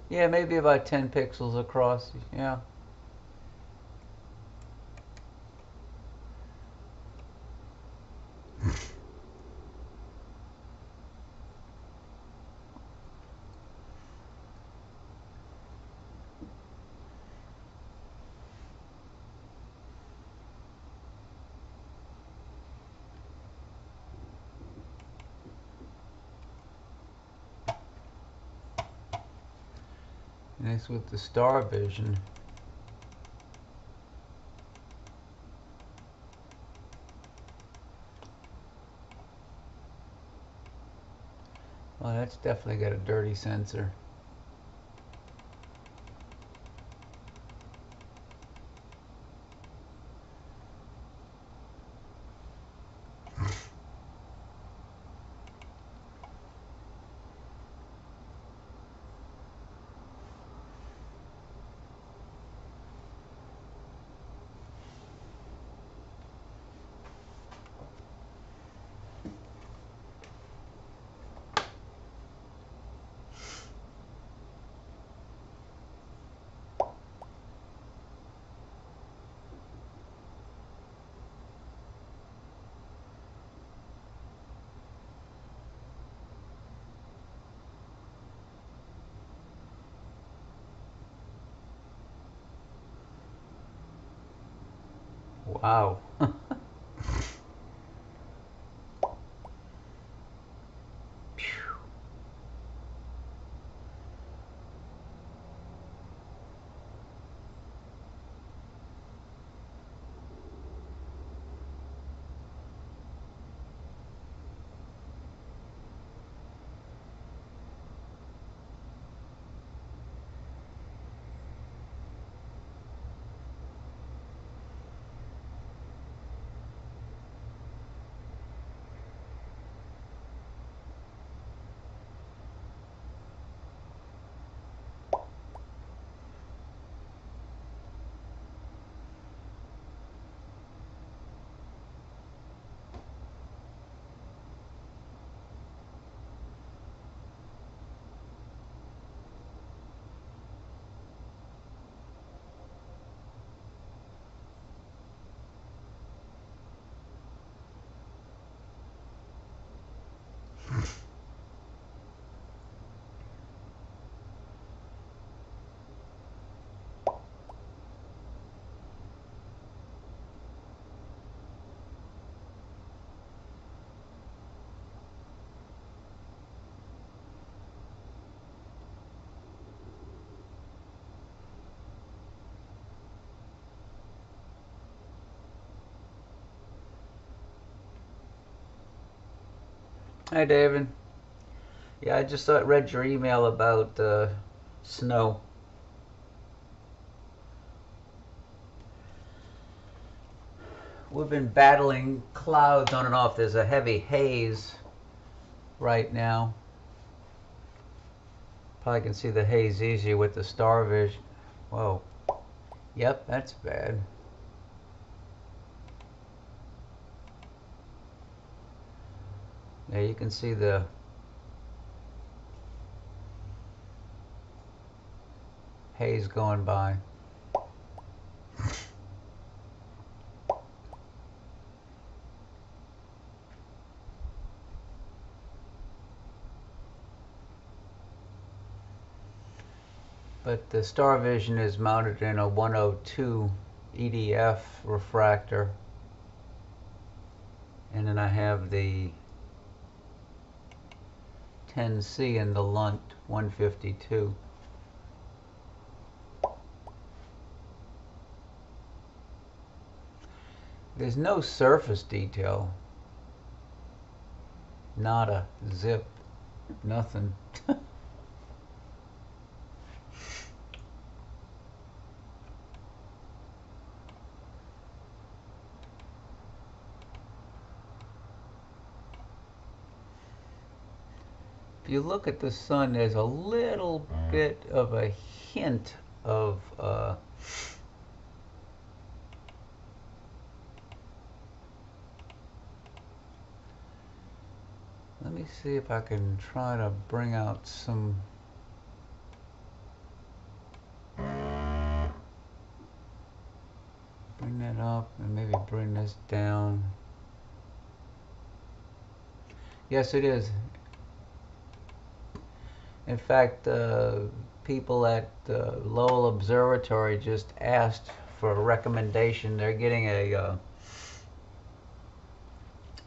Yeah, maybe about 10 pixels across. Yeah. And it's with the star vision. Well, that's definitely got a dirty sensor. Wow. Hi, David. Yeah, I just read your email about snow. We've been battling clouds on and off. There's a heavy haze right now. Probably can see the haze easier with the star vision. Whoa. Yep, that's bad. Yeah, you can see the haze going by. But the star vision is mounted in a 102 EDF refractor. And then I have the 10C in the Lunt 152. There's no surface detail. Nada. Zip. Nothing. If you look at the sun, there's a little bit of a hint of Let me see if I can try to bring out some. Bring that up and maybe bring this down. Yes, it is. In fact, people at Lowell Observatory just asked for a recommendation. They're getting a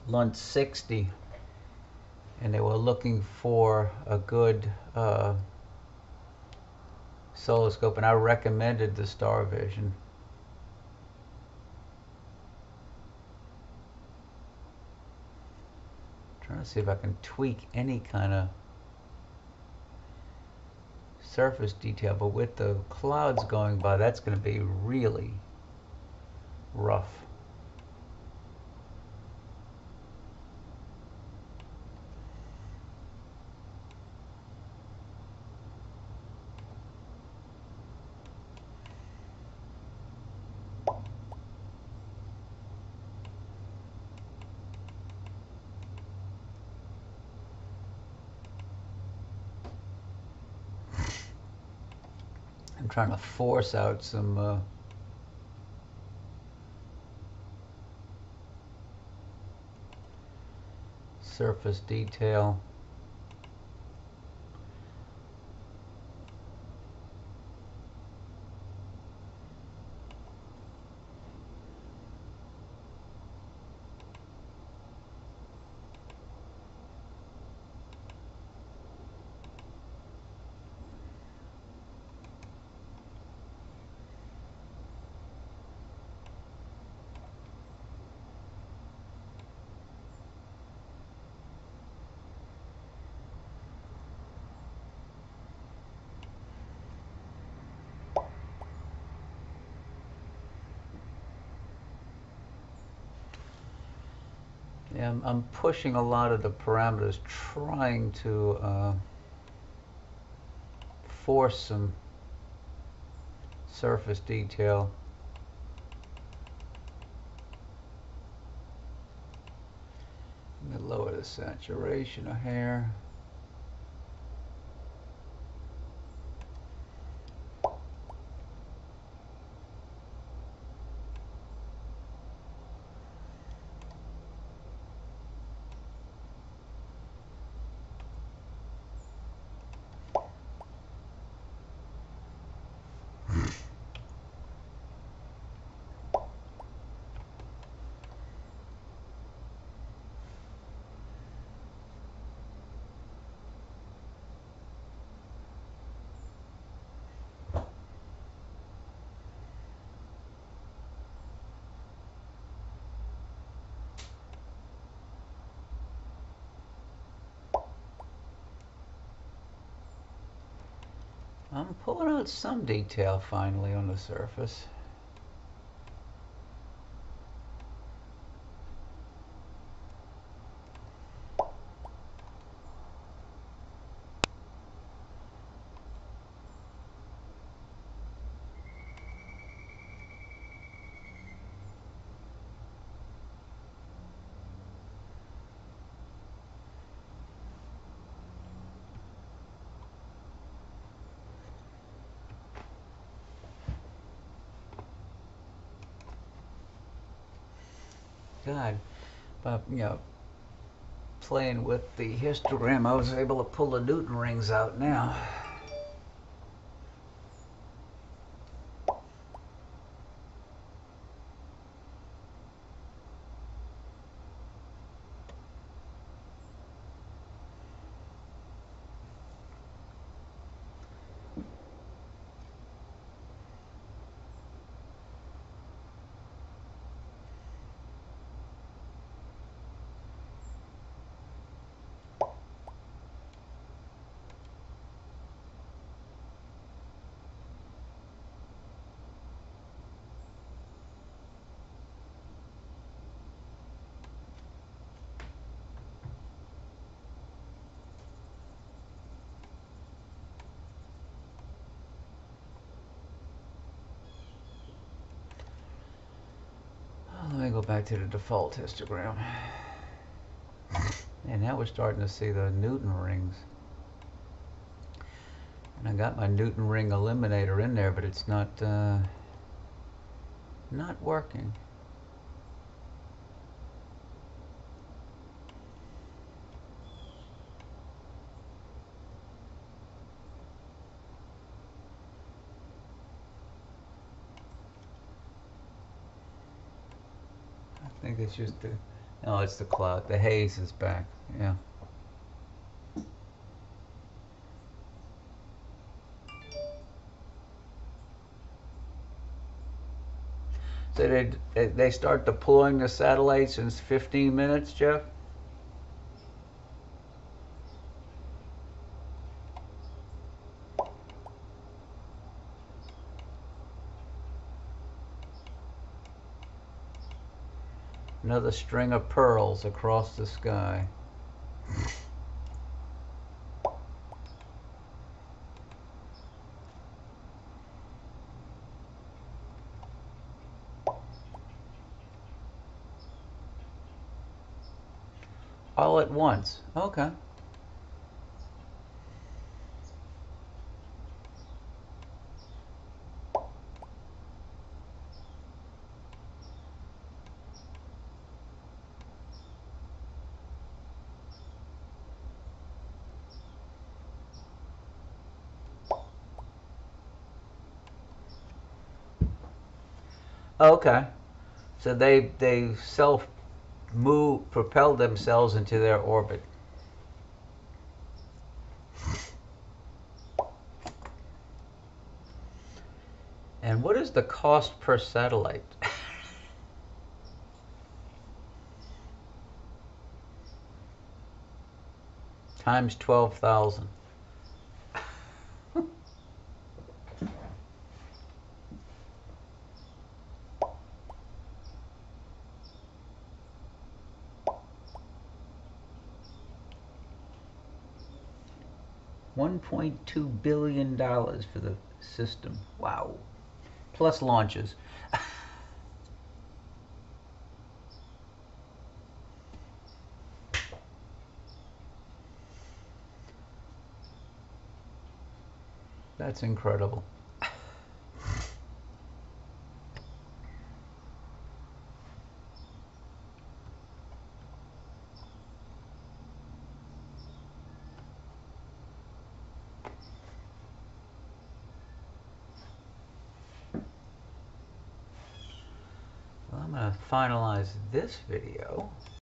Lunt 60, and they were looking for a good solar scope, and I recommended the Star Vision. Trying to see if I can tweak any kind of surface detail, but with the clouds going by, that's going to be really rough. I'm trying to force out some surface detail. Yeah, I'm pushing a lot of the parameters, trying to force some surface detail. Let me lower the saturation a hair. I'm pulling out some detail finally on the surface. God, but playing with the histogram, I was able to pull the Newton rings out now. Let me go back to the default histogram. Yeah, Okay, now we're starting to see the Newton rings. And I got my Newton ring eliminator in there, but it's not working. I think it's just the, no, it's the cloud. The haze is back. Yeah. So they start deploying the satellites in 15 minutes, Jeff? Another string of pearls across the sky. All at once. Okay. Okay. So they self move propel themselves into their orbit. And what is the cost per satellite? Times 12,000. $1.2 billion for the system. Wow. Plus launches. That's incredible. Well, I'm going to finalize this video.